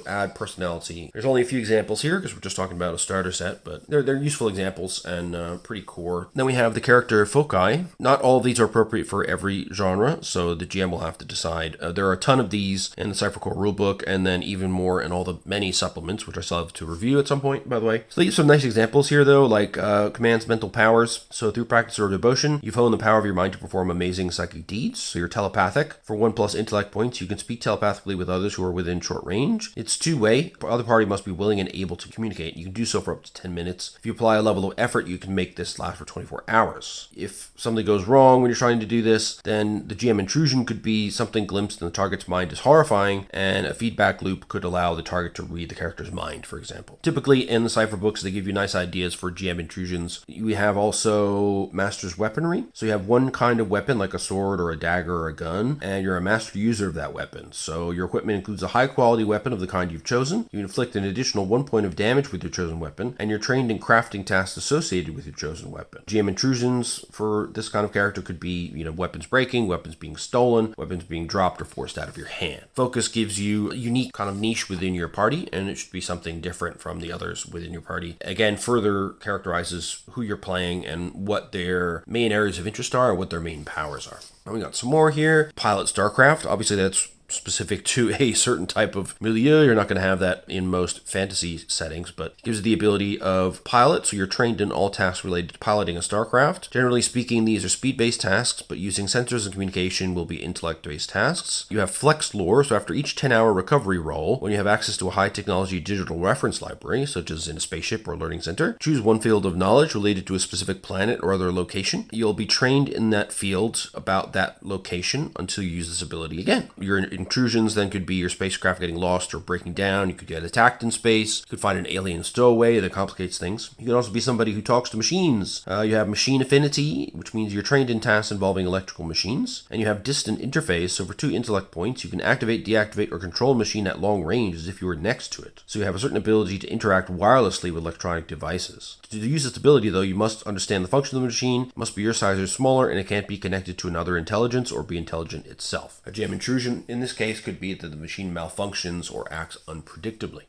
add personality. There's only a few examples here because we're just talking about a starter set, but they're useful examples and pretty core. Then we have the character foci. Not all of these are appropriate for every genre, so the GM will have to decide. There are a ton of these in the Cypher core rulebook, and then even more in all the many supplements, which I still have to review at some point, by the way. So they give some nice examples here, though, like commands mental powers. So through practice or devotion, you've honed the power of your mind to perform amazing psychic deeds. So you're telepathic. For 1+ intellect points, you can speak telepathically with others who are within short range. It's two-way. The other party must be willing and able to communicate. You can do so for up to 10 minutes. If you apply a level of effort, you can make this last for 24 hours. If something goes wrong when you're trying to do this, then the GM intrusion could be something glimpsed in the target's mind is horrifying, and a feedback loop could allow the target to read the character's mind, for example. Typically, in the Cypher books, they give you nice ideas for GM intrusions. You have also master's weaponry. So you have one kind of weapon, like a sword or a dagger or a gun, and you're a master user of that weapon. So your equipment includes a high-quality weapon of the kind you've chosen. You inflict an additional 1 point of damage with your chosen weapon, and you're trained in crafting tasks associated with your chosen weapon. GM intrusions for this kind of character could be, weapons breaking, weapons being stolen, weapons being dropped or forced out of your hand. Focus gives you a unique kind of niche within your party, and it should be something different from the others within your party. Again, further characterizes who you're playing and what their main areas of interest are and what their main powers are. And we got some more here. Pilot StarCraft. Obviously, that's specific to a certain type of milieu. You're not going to have that in most fantasy settings, but it gives you the ability of pilot, so you're trained in all tasks related to piloting a starcraft. Generally speaking, these are speed-based tasks, but using sensors and communication will be intellect-based tasks. You have flex lore, so after each 10-hour recovery roll, when you have access to a high-technology digital reference library, such as in a spaceship or learning center, choose one field of knowledge related to a specific planet or other location. You'll be trained in that field about that location until you use this ability again. Your intrusions then could be your spacecraft getting lost or breaking down. You could get attacked in space. You could find an alien stowaway that complicates things. You can also be somebody who talks to machines. You have machine affinity, which means you're trained in tasks involving electrical machines. And you have distant interface, so for 2 intellect points, you can activate, deactivate, or control a machine at long range as if you were next to it. So you have a certain ability to interact wirelessly with electronic devices. To use this ability, though, you must understand the function of the machine, it must be your size or smaller, and it can't be connected to another intelligence or be intelligent itself. A GM intrusion in this case could be that the machine malfunctions or acts unpredictably.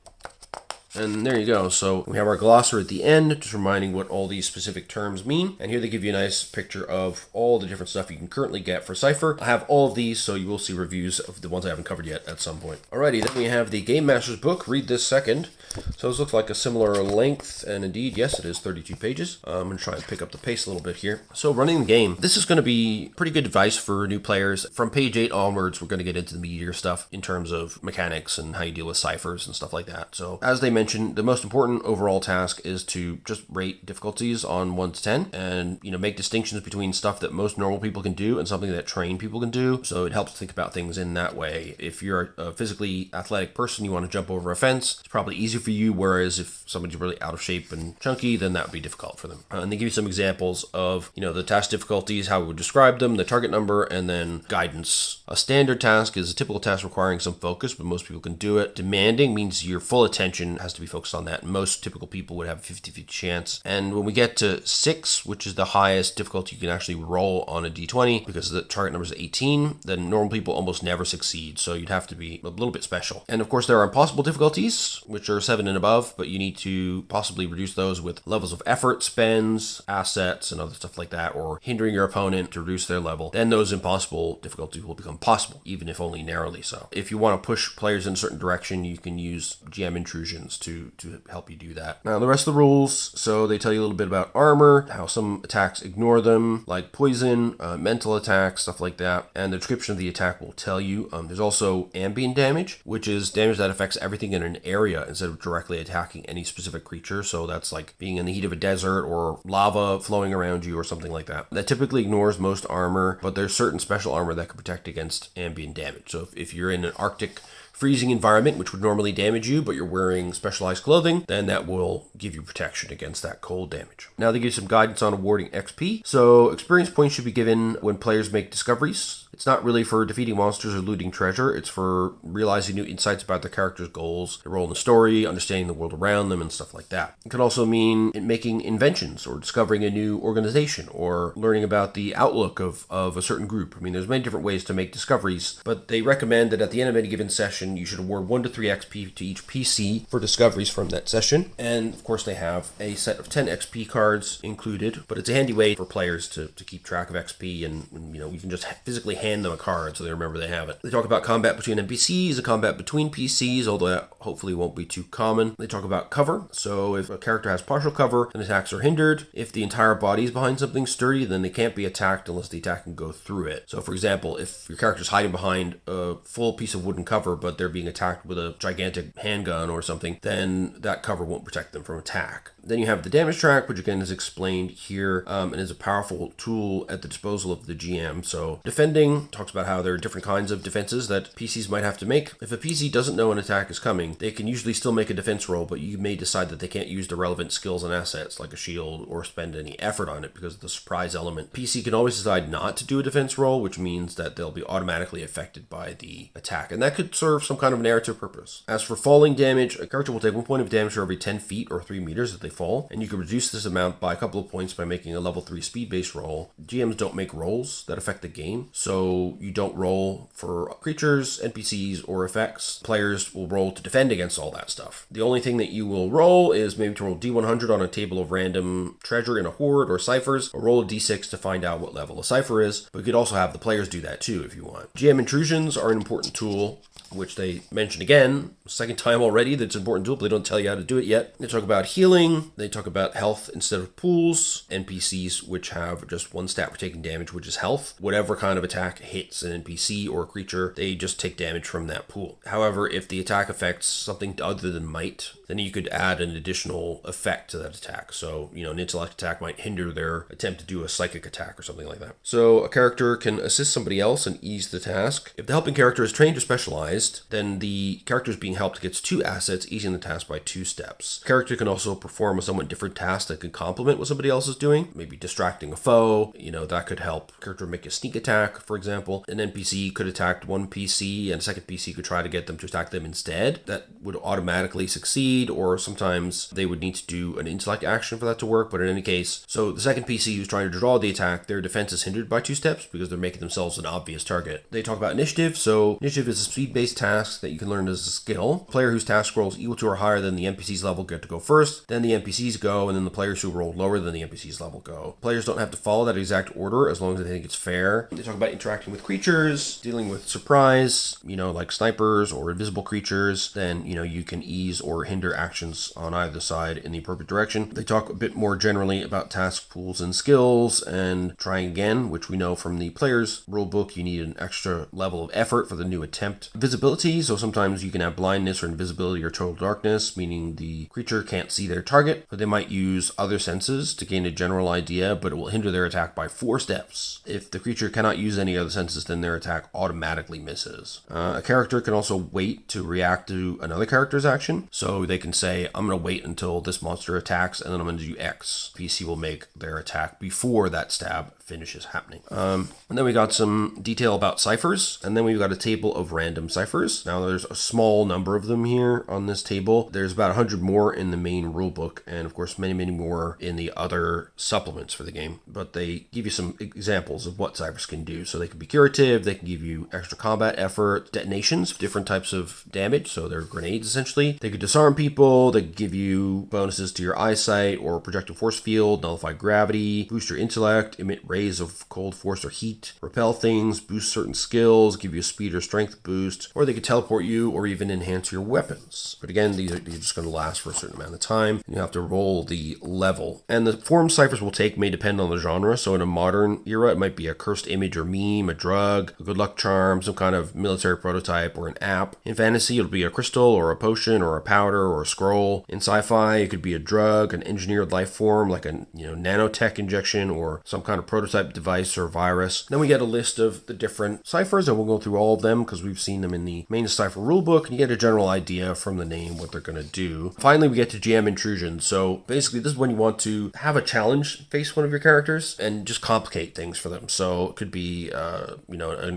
And there you go. So we have our glossary at the end, just reminding what all these specific terms mean. And here they give you a nice picture of all the different stuff you can currently get for Cypher. I have all of these, so you will see reviews of the ones I haven't covered yet at some point. Alrighty, then we have the Game Master's book. Read this second. So this looks like a similar length, and indeed, yes, it is 32 pages. I'm going to try and pick up the pace a little bit here. So running the game, this is going to be pretty good advice for new players. From page 8 onwards, we're going to get into the meatier stuff in terms of mechanics and how you deal with ciphers and stuff like that. So as they mentioned, the most important overall task is to just rate difficulties on 1 to 10 and, make distinctions between stuff that most normal people can do and something that trained people can do. So it helps to think about things in that way. If you're a physically athletic person, you want to jump over a fence, it's probably easy for you, whereas if somebody's really out of shape and chunky, then that would be difficult for them. And they give you some examples of, the task difficulties, how we would describe them, the target number, and then guidance. A standard task is a typical task requiring some focus, but most people can do it. Demanding means your full attention has to be focused on that. Most typical people would have a 50-50 chance. And when we get to 6, which is the highest difficulty you can actually roll on a d20, because the target number is 18, then normal people almost never succeed. So you'd have to be a little bit special. And of course, there are impossible difficulties, which are 7 and above, but you need to possibly reduce those with levels of effort, spends, assets, and other stuff like that, or hindering your opponent to reduce their level. Then those impossible difficulties will become possible, even if only narrowly so. If you want to push players in a certain direction, you can use GM intrusions to help you do that. Now, the rest of the rules, so they tell you a little bit about armor, how some attacks ignore them, like poison, mental attacks, stuff like that, and the description of the attack will tell you. There's also ambient damage, which is damage that affects everything in an area instead of directly attacking any specific creature. So that's like being in the heat of a desert or lava flowing around you or something like that. That typically ignores most armor, but there's certain special armor that can protect against ambient damage. So if you're in an Arctic freezing environment, which would normally damage you, but you're wearing specialized clothing, then that will give you protection against that cold damage. Now they give you some guidance on awarding XP. So experience points should be given when players make discoveries. It's not really for defeating monsters or looting treasure. It's for realizing new insights about the character's goals, their role in the story, understanding the world around them, and stuff like that. It could also mean making inventions or discovering a new organization or learning about the outlook of a certain group. I mean, there's many different ways to make discoveries, but they recommend that at the end of any given session, you should award 1 to 3 XP to each PC for discoveries from that session. And of course, they have a set of 10 XP cards included, but it's a handy way for players to keep track of XP, and you can just physically hand them a card so they remember they have it. They talk about combat between NPCs and combat between PCs, although that hopefully won't be too common. They talk about cover. So if a character has partial cover, then attacks are hindered. If the entire body is behind something sturdy, then they can't be attacked unless the attack can go through it. So for example, if your character's hiding behind a full piece of wooden cover, but they're being attacked with a gigantic handgun or something, then that cover won't protect them from attack. Then you have the damage track, which again is explained here and is a powerful tool at the disposal of the GM. So defending talks about how there are different kinds of defenses that PCs might have to make. If a PC doesn't know an attack is coming, they can usually still make a defense roll, but you may decide that they can't use the relevant skills and assets like a shield or spend any effort on it because of the surprise element. PC can always decide not to do a defense roll, which means that they'll be automatically affected by the attack, and that could serve some kind of narrative purpose. As for falling damage, a character will take 1 point of damage for every 10 feet or 3 meters that they fall, and you can reduce this amount by a couple of points by making a level 3 speed-based roll. GMs don't make rolls that affect the game, so you don't roll for creatures, NPCs, or effects. Players will roll to defend against all that stuff. The only thing that you will roll is maybe to roll D100 on a table of random treasure in a horde or ciphers, or roll a D6 to find out what level a cipher is, but you could also have the players do that too if you want. GM intrusions are an important tool, which they mention again, second time already that's an important tool, but they don't tell you how to do it yet. They talk about healing, they talk about health instead of pools, NPCs which have just 1 stat for taking damage, which is health. Whatever kind of attack hits an NPC or a creature, they just take damage from that pool. However, if the attack affects something other than might, then you could add an additional effect to that attack. So, an intellect attack might hinder their attempt to do a psychic attack or something like that. So a character can assist somebody else and ease the task. If the helping character is trained or specialized, then the character is being helped gets 2 assets, easing the task by 2 steps. The character can also perform a somewhat different task that can complement what somebody else is doing, maybe distracting a foe, that could help the character make a sneak attack, for example. An NPC could attack one PC and a second PC could try to get them to attack them instead. That would automatically succeed, or sometimes they would need to do an intellect action for that to work, but in any case, so the second PC who's trying to draw the attack, their defense is hindered by 2 steps because they're making themselves an obvious target. They talk about initiative. So initiative is a speed-based task that you can learn as a skill. Player whose task rolls equal to or higher than the NPC's level get to go first, then the NPCs go, and then the players who roll lower than the NPC's level go. Players don't have to follow that exact order as long as they think it's fair. They talk about interacting with creatures, dealing with surprise, like snipers or invisible creatures. Then, you can ease or hinder hinder actions on either side in the appropriate direction. They talk a bit more generally about task pools and skills, and trying again, which we know from the player's rulebook, you need an extra level of effort for the new attempt. Visibility, so sometimes you can have blindness or invisibility or total darkness, meaning the creature can't see their target, but they might use other senses to gain a general idea, but it will hinder their attack by 4 steps. If the creature cannot use any other senses, then their attack automatically misses. A character can also wait to react to another character's action, so they can say, I'm going to wait until this monster attacks, and then I'm going to do X. PC will make their attack before that stab finishes happening. And then we got some detail about ciphers, and then we've got a table of random ciphers. Now there's a small number of them here on this table. There's about 100 more in the main rulebook, and of course many more in the other supplements for the game. But they give you some examples of what ciphers can do. So they can be curative, they can give you extra combat effort, detonations, different types of damage, so they're grenades essentially. They could disarm people, they could give you bonuses to your eyesight or projectile force field, nullify gravity, boost your intellect, emit rays of cold force or heat, repel things, boost certain skills, give you a speed or strength boost, or they could teleport you or even enhance your weapons. But again, these are just going to last for a certain amount of time. You have to roll the level. And the form ciphers will take may depend on the genre. So in a modern era, it might be a cursed image or meme, a drug, a good luck charm, some kind of military prototype, or an app. In fantasy, it'll be a crystal or a potion or a powder or a scroll. In sci-fi, it could be a drug, an engineered life form like a nanotech injection or some kind of prototype device or virus. Then we get a list of the different ciphers, and we'll go through all of them because we've seen them in the main cipher rulebook, and you get a general idea from the name what they're going to do. Finally, we get to GM intrusion. So basically, this is when you want to have a challenge face one of your characters and just complicate things for them. So it could be, a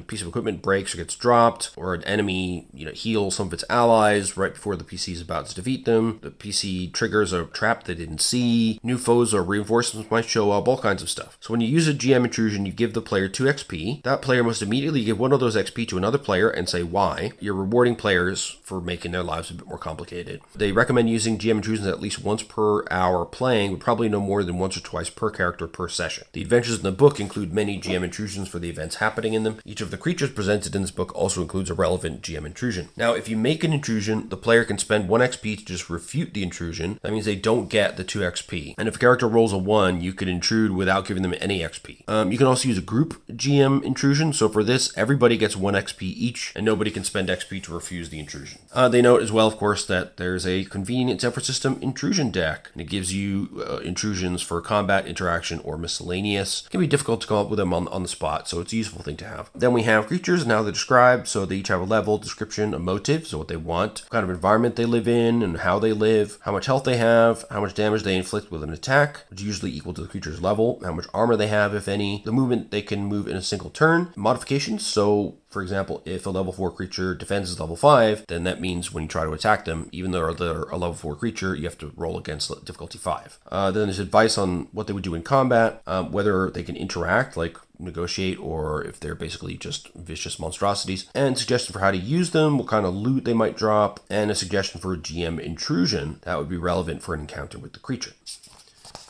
piece of equipment breaks or gets dropped, or an enemy, heals some of its allies right before the PC is about to defeat them. The PC triggers a trap they didn't see. New foes or reinforcements might show up, all kinds of stuff. So when you use a GM intrusion, you give the player 2 XP. That player must immediately give one of those XP to another player and say why. You're rewarding players for making their lives a bit more complicated. They recommend using GM intrusions at least once per hour playing, but probably no more than once or twice per character per session. The adventures in the book include many GM intrusions for the events happening in them. Each of the creatures presented in this book also includes a relevant GM intrusion. Now, if you make an intrusion, the player can spend 1 XP to just refute the intrusion. That means they don't get the 2 XP. And if a character rolls a 1, you could intrude without giving them any XP. You can also use a group GM intrusion. So for this, everybody gets 1 XP each, and nobody can spend XP to refuse the intrusion. They note as well, of course, that there's a convenient Cypher system intrusion deck, and it gives you intrusions for combat, interaction, or miscellaneous. It can be difficult to come up with them on the spot, so it's a useful thing to have. Then we have creatures, and how they're described. So they each have a level, description, a motive, so what they want, what kind of environment they live in, and how they live, how much health they have, how much damage they inflict with an attack, which is usually equal to the creature's level, how much armor they have, if any, the movement they can move in a single turn, modifications. So for example, if a level 4 creature defends is level 5, then that means when you try to attack them, even though they're a level 4 creature, you have to roll against difficulty 5. Then there's advice on what they would do in combat, whether they can interact, like negotiate, or if they're basically just vicious monstrosities, and suggestion for how to use them, what kind of loot they might drop, and a suggestion for a GM intrusion that would be relevant for an encounter with the creature.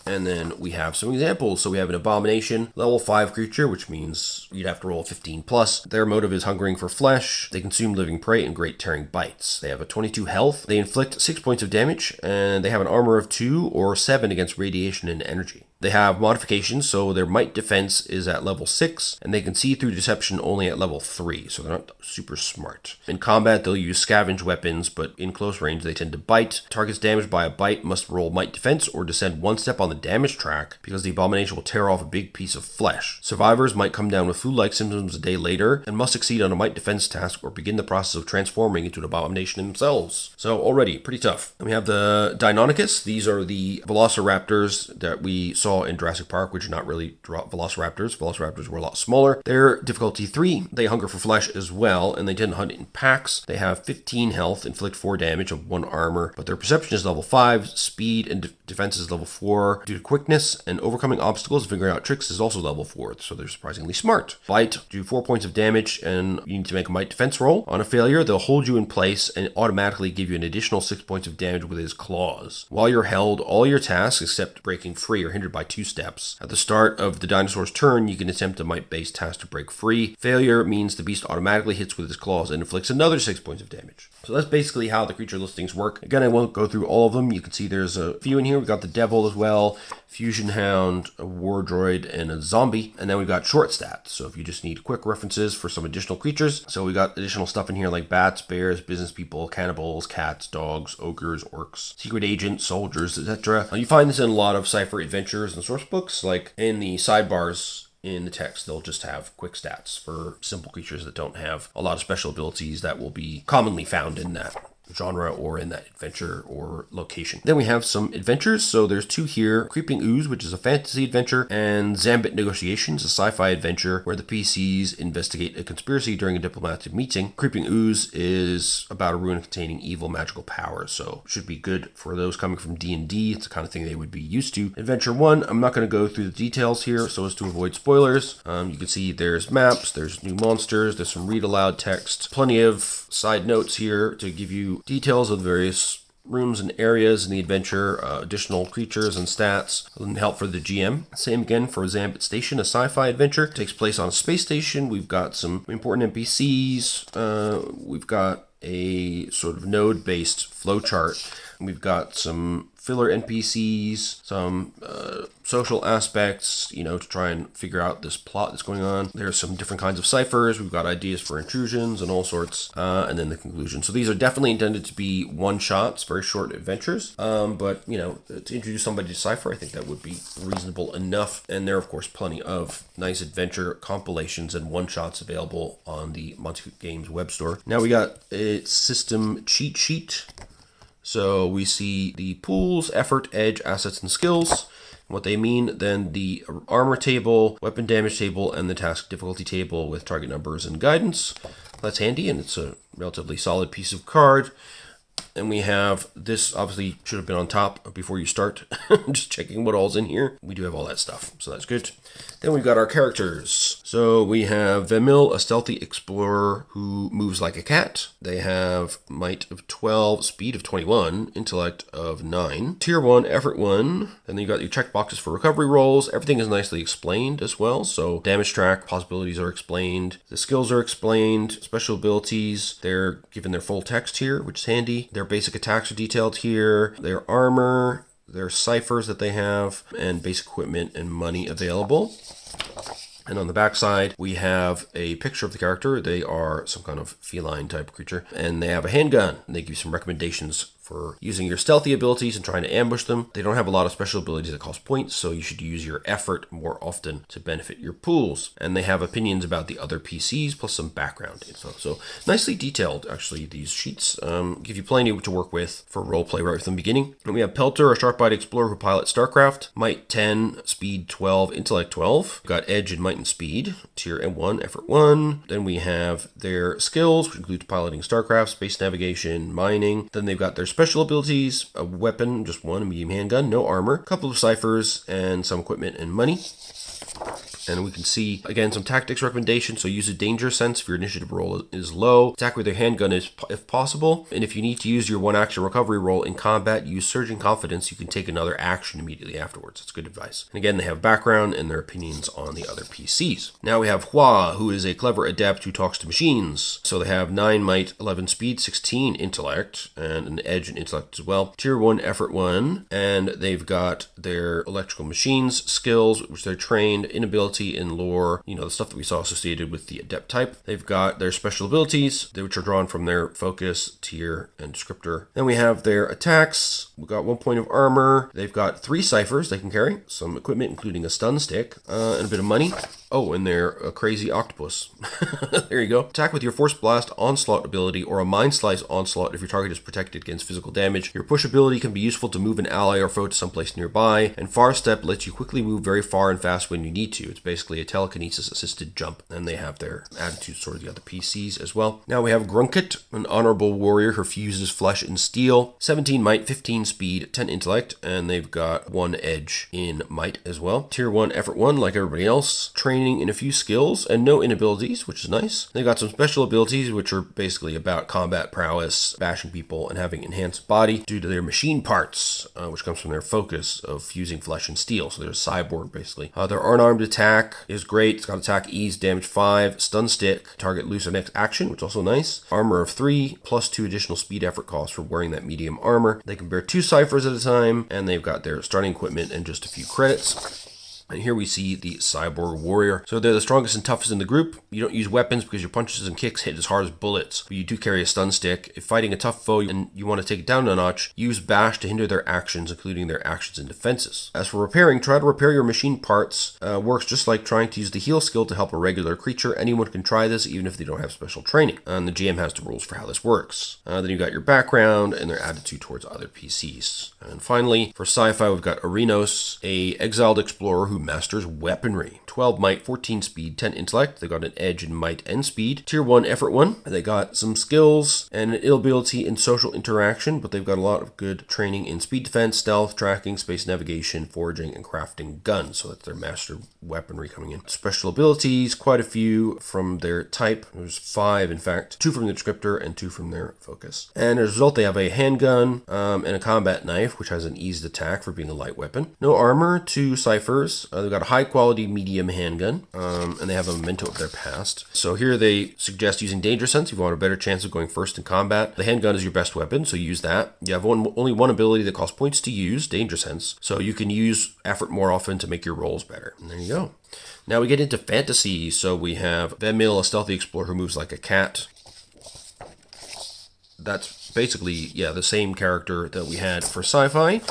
And then we have some examples. So we have an abomination, level 5 creature, which means you'd have to roll 15 plus. Their motive is hungering for flesh. They consume living prey and great tearing bites. They have a 22 health. They inflict 6 points of damage, and they have an armor of 2 or 7 against radiation and energy. They have modifications, so their might defense is at level 6, and they can see through deception only at level 3, so they're not super smart. In combat, they'll use scavenge weapons, but in close range, they tend to bite. Targets damaged by a bite must roll might defense or descend 1 step on the damage track, because the abomination will tear off a big piece of flesh. Survivors might come down with flu-like symptoms a day later, and must succeed on a might defense task or begin the process of transforming into an abomination themselves. So already, pretty tough. And we have the Deinonychus. These are the velociraptors that we saw in Jurassic Park, which are not really velociraptors. Velociraptors were a lot smaller. They're difficulty 3. They hunger for flesh as well, and they tend to hunt in packs. They have 15 health, inflict 4 damage of 1 armor, but their perception is level 5, speed and defense is level 4. Due to quickness and overcoming obstacles and figuring out tricks is also level 4, so they're surprisingly smart. Bite, do 4 points of damage, and you need to make a might defense roll. On a failure, they'll hold you in place and automatically give you an additional 6 points of damage with his claws. While you're held, all your tasks, except breaking free, are hindered by by 2 steps. At the start of the dinosaur's turn, you can attempt a might-based task to break free. Failure means the beast automatically hits with its claws and inflicts another 6 points of damage. So that's basically how the creature listings work. Again, I won't go through all of them. You can see there's a few in here. We've got the Devil as well, Fusion Hound, a War Droid, and a Zombie. And then we've got short stats. So if you just need quick references for some additional creatures. So we got additional stuff in here like bats, bears, business people, cannibals, cats, dogs, ogres, orcs, secret agents, soldiers, etc. You find this in a lot of Cypher adventures and source books, like in the sidebars. In the text, they'll just have quick stats for simple creatures that don't have a lot of special abilities that will be commonly found in that genre or in that adventure or location. Then we have some adventures. So there's 2 here. Creeping Ooze, which is a fantasy adventure, and Zambit Negotiations, a sci-fi adventure where the PCs investigate a conspiracy during a diplomatic meeting. Creeping Ooze is about a rune containing evil magical powers, so should be good for those coming from D&D. It's the kind of thing they would be used to. Adventure 1, I'm not going to go through the details here so as to avoid spoilers. You can see there's maps, there's new monsters, there's some read aloud text, plenty of side notes here to give you details of the various rooms and areas in the adventure, additional creatures and stats, and help for the GM. Same again for Zambit Station, a sci-fi adventure. It takes place on a space station. We've got some important NPCs. We've got a sort of node-based flowchart. We've got some filler NPCs, some social aspects, to try and figure out this plot that's going on. There's some different kinds of ciphers. We've got ideas for intrusions and all sorts, and then the conclusion. So these are definitely intended to be one-shots, very short adventures. But, to introduce somebody to Cypher, I think that would be reasonable enough. And there are, of course, plenty of nice adventure compilations and one-shots available on the Monte Games web store. Now we got a system cheat sheet. So we see the pools, effort, edge, assets, and skills. What they mean, then the armor table, weapon damage table, and the task difficulty table with target numbers and guidance. That's handy, and it's a relatively solid piece of card. And we have this, obviously should have been on top before you start, just checking what all's in here. We do have all that stuff, so that's good. Then we've got our characters. So we have Vemil, a stealthy explorer who moves like a cat. They have might of 12, speed of 21, intellect of 9, tier 1, effort 1. And then you got your check boxes for recovery rolls. Everything is nicely explained as well. So damage track, possibilities are explained. The skills are explained. Special abilities, they're given their full text here, which is handy. Their basic attacks are detailed here. Their armor, their ciphers that they have, and basic equipment and money available. And on the back side, we have a picture of the character. They are some kind of feline type creature, and they have a handgun. And they give you some recommendations for using your stealthy abilities and trying to ambush them. They don't have a lot of special abilities that cost points, so you should use your effort more often to benefit your pools. And they have opinions about the other PCs, plus some background info. So nicely detailed, actually, these sheets. Give you plenty to work with for roleplay right from the beginning. And we have Pelter, a sharp-eyed explorer who pilots StarCraft. Might 10, speed 12, intellect 12. We've got edge and might and speed, tier M1, effort 1. Then we have their skills, which includes piloting StarCraft, space navigation, mining. Then they've got their special abilities, a weapon, just one, a medium handgun, no armor, a couple of ciphers, and some equipment and money. And we can see, again, some tactics recommendations. So use a danger sense if your initiative roll is low. Attack with your handgun if possible. And if you need to use your one action recovery roll in combat, use Surging Confidence. You can take another action immediately afterwards. That's good advice. And again, they have background and their opinions on the other PCs. Now we have Hua, who is a clever adept who talks to machines. So they have 9 might, 11 speed, 16 intellect, and an edge and intellect as well. Tier 1, effort 1. And they've got their electrical machines skills, which they're trained, inability, and lore, the stuff that we saw associated with the adept type. They've got their special abilities, which are drawn from their focus, tier, and descriptor. Then we have their attacks. We've got 1 point of armor. They've got 3 ciphers they can carry, some equipment, including a stun stick, and a bit of money. Oh, and they're a crazy octopus. There you go. Attack with your Force Blast Onslaught ability or a Mind Slice Onslaught if your target is protected against physical damage. Your push ability can be useful to move an ally or foe to someplace nearby, and Far Step lets you quickly move very far and fast when you need to. It's basically a telekinesis assisted jump, and they have their attitudes towards the other PCs as well. Now we have Grunket, an honorable warrior who fuses flesh and steel. 17 might, 15 speed, 10 intellect, and they've got 1 edge in might as well. Tier 1, effort 1, like everybody else. Trained training in a few skills and no inabilities, which is nice. They've got some special abilities, which are basically about combat prowess, bashing people, and having enhanced body due to their machine parts, which comes from their focus of fusing flesh and steel. So they're a cyborg, basically. Their unarmed attack is great. It's got attack ease, damage 5, stun stick, target loose on next action, which is also nice. Armor of 3, plus 2 additional speed effort costs for wearing that medium armor. They can bear 2 ciphers at a time, and they've got their starting equipment and just a few credits. And here we see the Cyborg Warrior. So they're the strongest and toughest in the group. You don't use weapons because your punches and kicks hit as hard as bullets, but you do carry a stun stick. If fighting a tough foe and you want to take it down a notch, use bash to hinder their actions, including their actions and defenses. As for repairing, try to repair your machine parts. Works just like trying to use the heal skill to help a regular creature. Anyone can try this, even if they don't have special training. And the GM has the rules for how this works. Then you got your background and their attitude towards other PCs. And finally, for sci-fi, we've got Arenos, a exiled explorer who masters weaponry. 12 might, 14 speed, 10 intellect. They got an edge in might and speed. Tier 1 effort 1. They got some skills and an ability in social interaction, but they've got a lot of good training in speed defense, stealth, tracking, space navigation, foraging, and crafting guns. So that's their master weaponry coming in. Special abilities, quite a few from their type. There's 5, in fact. 2 from the descriptor and 2 from their focus. And as a result, they have a handgun and a combat knife, which has an eased attack for being a light weapon. No armor, 2 ciphers. They've got a high quality medium handgun, and they have a memento of their past. So here they suggest using danger sense if you want a better chance of going first in combat. The handgun is your best weapon, so use that. You have only one ability that costs points to use, danger sense, so you can use effort more often to make your rolls better. And there you go. Now we get into fantasy. So we have Vemil, a stealthy explorer who moves like a cat. That's basically, the same character that we had for sci-fi.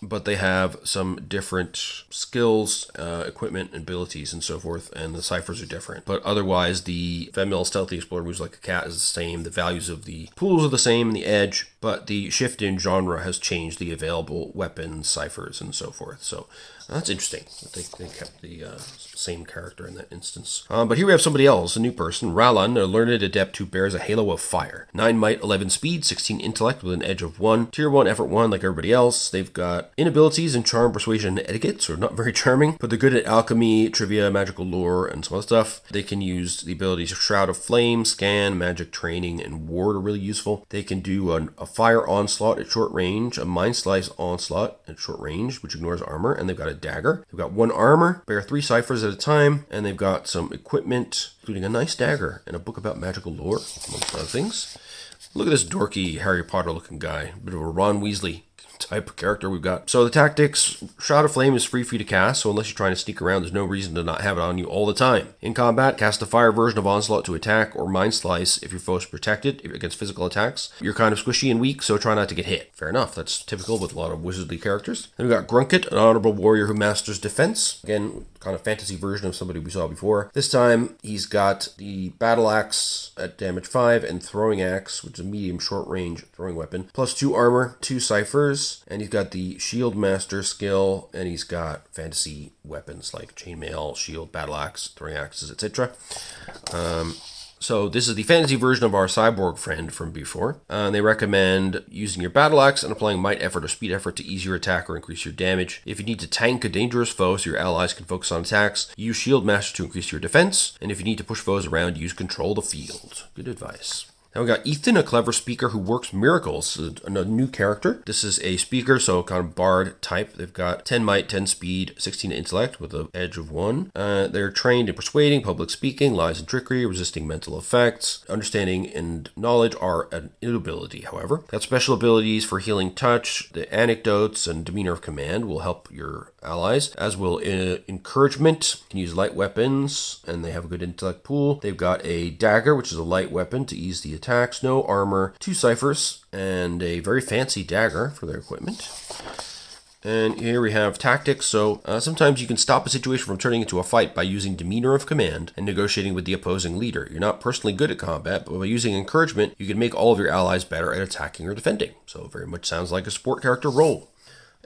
But they have some different skills, equipment, abilities, and so forth, and the ciphers are different. But otherwise, the Vemil Stealthy Explorer moves like a cat is the same. The values of the pools are the same, and the edge, but the shift in genre has changed the available weapons, ciphers, and so forth. So that's interesting. They kept the same character in that instance. But here we have somebody else, a new person, Ralan, a learned adept who bears a halo of fire. 9 might, 11 speed, 16 intellect with an edge of 1. Tier 1, effort 1 like everybody else. They've got inabilities in charm, persuasion, and etiquette, so not very charming, but they're good at alchemy, trivia, magical lore, and some other stuff. They can use the abilities of Shroud of Flame, Scan, Magic Training, and Ward are really useful. They can do a fire onslaught at short range, a mind slice onslaught at short range, which ignores armor, and they've got a dagger. They've got 1 armor, bear 3 ciphers at a time, and they've got some equipment, including a nice dagger and a book about magical lore, amongst other things. Look at this dorky Harry Potter looking guy, a bit of a Ron Weasley type of character we've got. So the tactics, Shroud of Flame is free for you to cast, so unless you're trying to sneak around, there's no reason to not have it on you all the time. In combat, cast the fire version of Onslaught to attack, or Mind Slice if your foe is protected against physical attacks. You're kind of squishy and weak, so try not to get hit. Fair enough, that's typical with a lot of wizardly characters. Then we've got Grunket, an honorable warrior who masters defense. Again, kind of fantasy version of somebody we saw before. This time, he's got the battle axe at damage 5 and throwing axe, which is a medium short range throwing weapon, plus 2 armor, 2 ciphers, and he's got the shield master skill, and he's got fantasy weapons like chainmail, shield, battle axe, throwing axes, etc. So this is the fantasy version of our cyborg friend from before. They recommend using your battle axe and applying might effort or speed effort to ease your attack or increase your damage. If you need to tank a dangerous foe so your allies can focus on attacks, use shield master to increase your defense. And if you need to push foes around, use control the field. Good advice. Now we got Ethan, a clever speaker who works miracles, a new character. This is a speaker, so kind of bard type. They've got 10 might, 10 speed, 16 intellect with an edge of 1. They're trained in persuading, public speaking, lies and trickery, resisting mental effects. Understanding and knowledge are an inability, however. Got special abilities for healing touch. The anecdotes and demeanor of command will help your allies, as will encouragement. Can use light weapons, and they have a good intellect pool. They've got a dagger, which is a light weapon to ease the attacks, no armor, 2 ciphers, and a very fancy dagger for their equipment. And here we have tactics. So sometimes you can stop a situation from turning into a fight by using demeanor of command and negotiating with the opposing leader. You're not personally good at combat, but by using encouragement, you can make all of your allies better at attacking or defending. So very much sounds like a sport character role.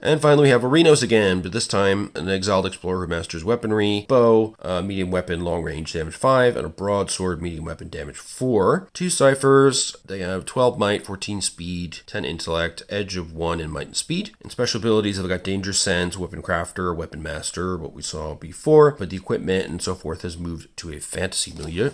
And finally, we have Arenos again, but this time an exiled explorer who masters weaponry, bow, medium weapon, long range, damage 5, and a broadsword, medium weapon, damage 4. 2 ciphers, they have 12 might, 14 speed, 10 intellect, edge of 1 in might and speed. And special abilities, they've got danger sense, weapon crafter, weapon master, what we saw before, but the equipment and so forth has moved to a fantasy milieu.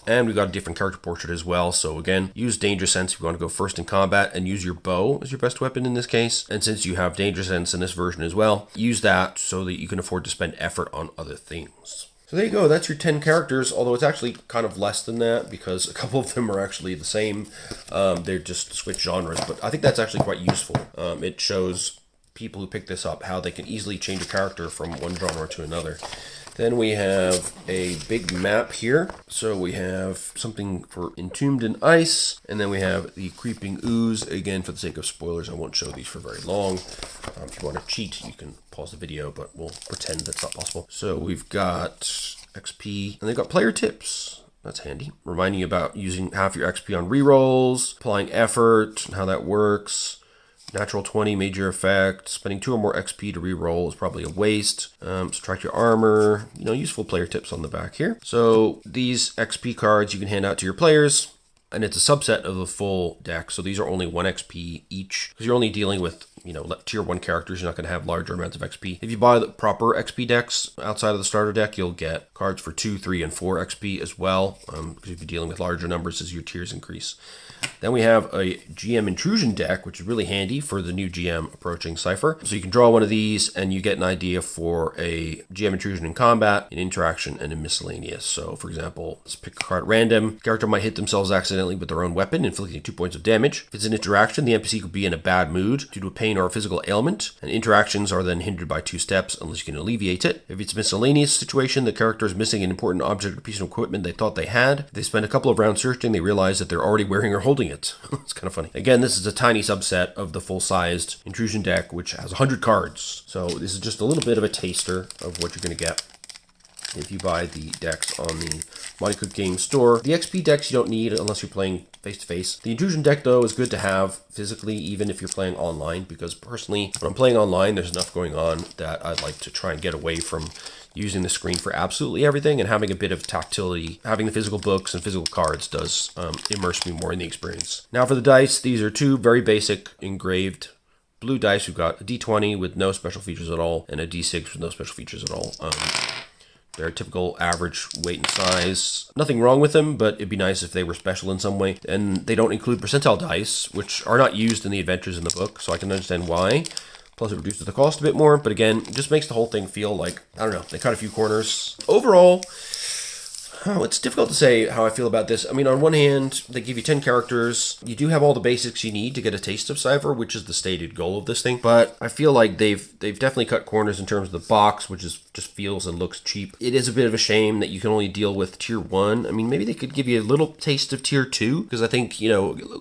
And we've got a different character portrait as well. So again, use Danger Sense if you want to go first in combat, and use your bow as your best weapon in this case. And since you have Danger Sense in this version as well, use that so that you can afford to spend effort on other things. So there you go, that's your 10 characters, although it's actually kind of less than that because a couple of them are actually the same. They're just switch genres, but I think that's actually quite useful. It shows people who pick this up how they can easily change a character from one genre to another. Then we have a big map here. So we have something for Entombed in Ice, and then we have the Creeping Ooze. Again, for the sake of spoilers, I won't show these for very long. If you want to cheat, you can pause the video, but we'll pretend that's not possible. So we've got XP, and they've got player tips. That's handy. Reminding you about using half your XP on rerolls, applying effort, and how that works. Natural 20, major effect. Spending 2 or more XP to reroll is probably a waste. Subtract your armor. Useful player tips on the back here. So these XP cards you can hand out to your players, and it's a subset of the full deck. So these are only 1 XP each, because you're only dealing with tier 1 characters. You're not going to have larger amounts of XP. If you buy the proper XP decks outside of the starter deck, you'll get cards for 2, 3, and 4 XP as well, because if you're dealing with larger numbers as your tiers increase. Then we have a GM Intrusion deck, which is really handy for the new GM approaching Cypher. So you can draw one of these and you get an idea for a GM Intrusion in combat, in interaction, and in miscellaneous. So for example, let's pick a card at random. The character might hit themselves accidentally with their own weapon, inflicting 2 points of damage. If it's an interaction, the NPC could be in a bad mood due to a pain or a physical ailment, and interactions are then hindered by 2 steps unless you can alleviate it. If it's a miscellaneous situation, the character is missing an important object or piece of equipment they thought they had. If they spend a couple of rounds searching, they realize that they're already wearing or holding it. It's kind of funny. Again, this is a tiny subset of the full-sized Intrusion deck, which has 100 cards. So this is just a little bit of a taster of what you're going to get if you buy the decks on the Monte Games store. The XP decks you don't need unless you're playing face-to-face. The Intrusion deck, though, is good to have physically, even if you're playing online, because personally, when I'm playing online, there's enough going on that I'd like to try and get away from using the screen for absolutely everything, and having a bit of tactility, having the physical books and physical cards does immerse me more in the experience. Now for the dice, these are 2 very basic engraved blue dice. We've got a D20 with no special features at all, and a D6 with no special features at all. They're typical average weight and size. Nothing wrong with them, but it'd be nice if they were special in some way. And they don't include percentile dice, which are not used in the adventures in the book, so I can understand why. Plus it reduces the cost a bit more, but again, it just makes the whole thing feel like, I don't know, they cut a few corners. Overall, it's difficult to say how I feel about this. I mean, on one hand, they give you 10 characters. You do have all the basics you need to get a taste of Cypher, which is the stated goal of this thing. But I feel like they've definitely cut corners in terms of the box, which is just feels and looks cheap. It is a bit of a shame that you can only deal with tier 1. I mean, maybe they could give you a little taste of tier 2, because I think,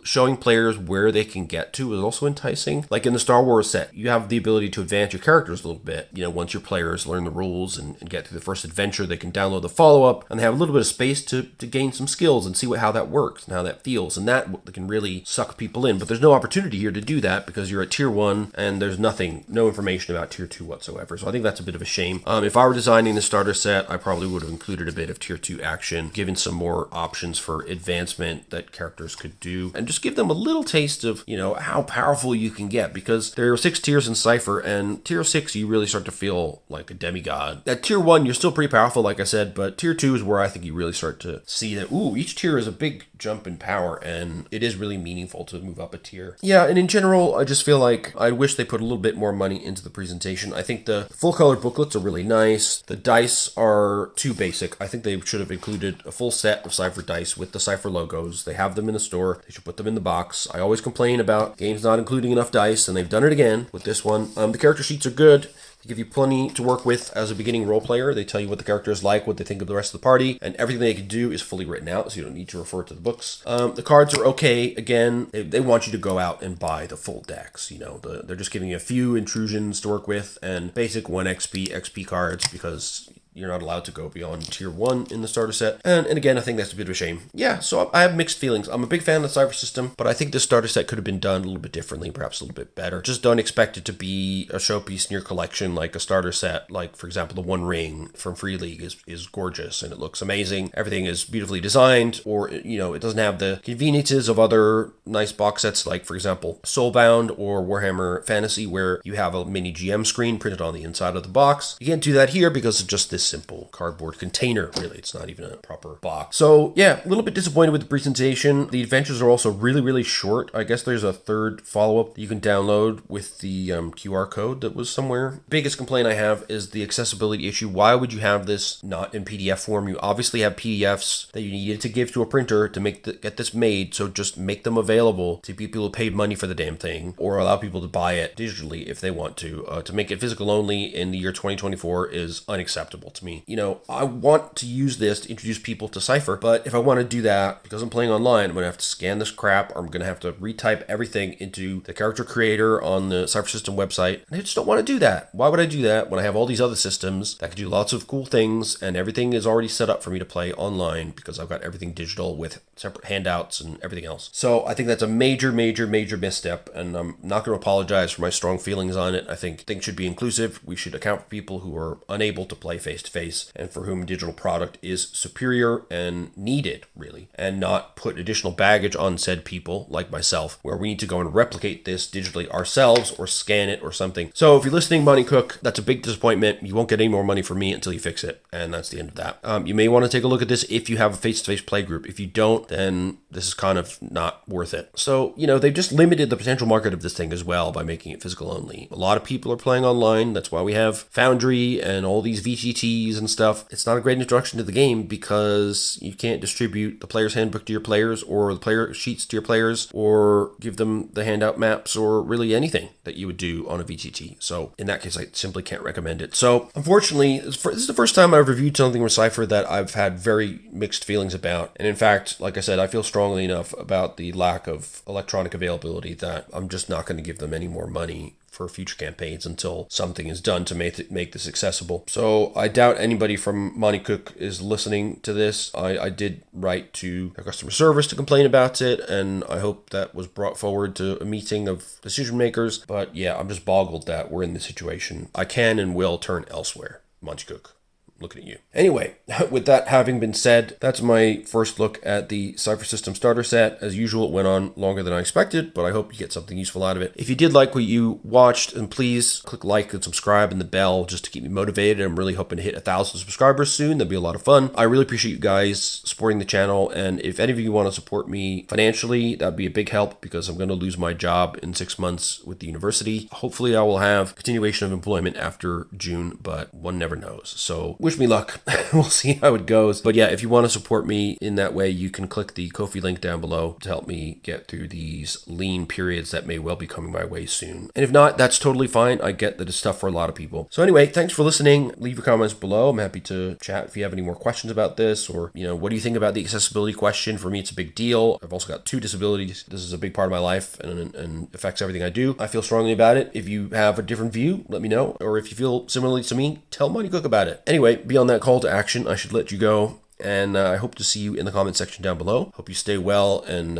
showing players where they can get to is also enticing. Like in the Star Wars set, you have the ability to advance your characters a little bit. Once your players learn the rules and get through the first adventure, they can download the follow-up, and they have a little bit of space to gain some skills and see how that works and how that feels, and that can really suck people in. But there's no opportunity here to do that because you're at tier 1 and there's no information about tier 2 whatsoever. So I think that's a bit of a shame. If I were designing the starter set, I probably would have included a bit of tier 2 action, given some more options for advancement that characters could do, and just give them a little taste of how powerful you can get, because there are 6 tiers in Cypher, and tier 6 you really start to feel like a demigod. At tier 1 you're still pretty powerful, like I said, but tier 2 is where I think you really start to see that, each tier is a big jump in power, and it is really meaningful to move up a tier. Yeah, and in general, I just feel like I wish they put a little bit more money into the presentation. I think the full color booklets are really nice. The dice are too basic. I think they should have included a full set of Cypher dice with the Cypher logos. They have them in the store. They should put them in the box. I always complain about games not including enough dice, and they've done it again with this one. The character sheets are good. They give you plenty to work with as a beginning role player. They tell you what the character is like, what they think of the rest of the party, and everything they can do is fully written out, so you don't need to refer to the books. The cards are okay. Again, they want you to go out and buy the full decks. They're just giving you a few intrusions to work with and basic 1 XP cards, because you're not allowed to go beyond tier 1 in the starter set. And again, I think that's a bit of a shame. Yeah, so I have mixed feelings. I'm a big fan of the Cypher system, but I think this starter set could have been done a little bit differently, perhaps a little bit better. Just don't expect it to be a showpiece in your collection like a starter set. Like, for example, the One Ring from Free League is gorgeous and it looks amazing. Everything is beautifully designed, or, you know, it doesn't have the conveniences of other nice box sets like, for example, Soulbound or Warhammer Fantasy, where you have a mini GM screen printed on the inside of the box. You can't do that here because it's just this simple cardboard container, really. It's not even a proper box. So yeah, a little bit disappointed with the presentation. The adventures are also really, really short. I guess there's a third follow-up that you can download with the QR code that was somewhere. Biggest complaint I have is the accessibility issue. Why would you have this not in PDF form? You obviously have PDFs that you needed to give to a printer to get this made, so just make them available to people who paid money for the damn thing, or allow people to buy it digitally if they want to. To make it physical only in the year 2024 is unacceptable to me. You know, I want to use this to introduce people to Cypher, but if I want to do that, because I'm playing online, I'm going to have to scan this crap, or I'm going to have to retype everything into the character creator on the Cypher system website, and I just don't want to do that. Why would I do that when I have all these other systems that can do lots of cool things, and everything is already set up for me to play online because I've got everything digital with separate handouts and everything else. So I think that's a major, major, major misstep, and I'm not going to apologize for my strong feelings on it. I think things should be inclusive. We should account for people who are unable to play face-to-face and for whom digital product is superior and needed, really, and not put additional baggage on said people like myself, where we need to go and replicate this digitally ourselves or scan it or something. So if you're listening, Monte Cook, that's a big disappointment. You won't get any more money from me until you fix it, and that's the end of that. You may want to take a look at this if you have a face-to-face play group. If you don't, then this is kind of not worth it. So, you know, they've just limited the potential market of this thing as well by making it physical only. A lot of people are playing online. That's why we have Foundry and all these VGTs and stuff. It's not a great introduction to the game because you can't distribute the player's handbook to your players, or the player sheets to your players, or give them the handout maps, or really anything that you would do on a VGT. So in that case, I simply can't recommend it. So unfortunately, this is the first time I've reviewed something with Cypher that I've had very mixed feelings about. And in fact, like I said, I feel strongly enough about the lack of electronic availability that I'm just not going to give them any more money for future campaigns until something is done to make this accessible. So I doubt anybody from Monte Cook is listening to this. I did write to their customer service to complain about it, and I hope that was brought forward to a meeting of decision makers. But yeah, I'm just boggled that we're in this situation. I can and will turn elsewhere. Monte Cook, looking at you. Anyway, with that having been said, that's my first look at the Cypher System starter set. As usual, it went on longer than I expected, but I hope you get something useful out of it. If you did like what you watched, then please click like and subscribe and the bell just to keep me motivated. I'm really hoping to hit 1,000 subscribers soon. That'd be a lot of fun. I really appreciate you guys supporting the channel, and if any of you want to support me financially, that'd be a big help because I'm going to lose my job in 6 months with the university. Hopefully I will have continuation of employment after June, but one never knows. So wish me luck. We'll see how it goes. But yeah, if you want to support me in that way, you can click the Ko-fi link down below to help me get through these lean periods that may well be coming my way soon. And if not, that's totally fine. I get that it's tough for a lot of people. So anyway, thanks for listening. Leave your comments below. I'm happy to chat if you have any more questions about this, or, you know, what do you think about the accessibility question? For me, it's a big deal. I've also got 2 disabilities. This is a big part of my life and affects everything I do. I feel strongly about it. If you have a different view, let me know. Or if you feel similarly to me, tell Monte Cook about it. Anyway, beyond that call to action, I should let you go. And I hope to see you in the comment section down below. Hope you stay well and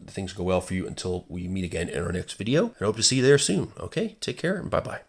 things go well for you until we meet again in our next video. I hope to see you there soon. Okay, take care and bye-bye.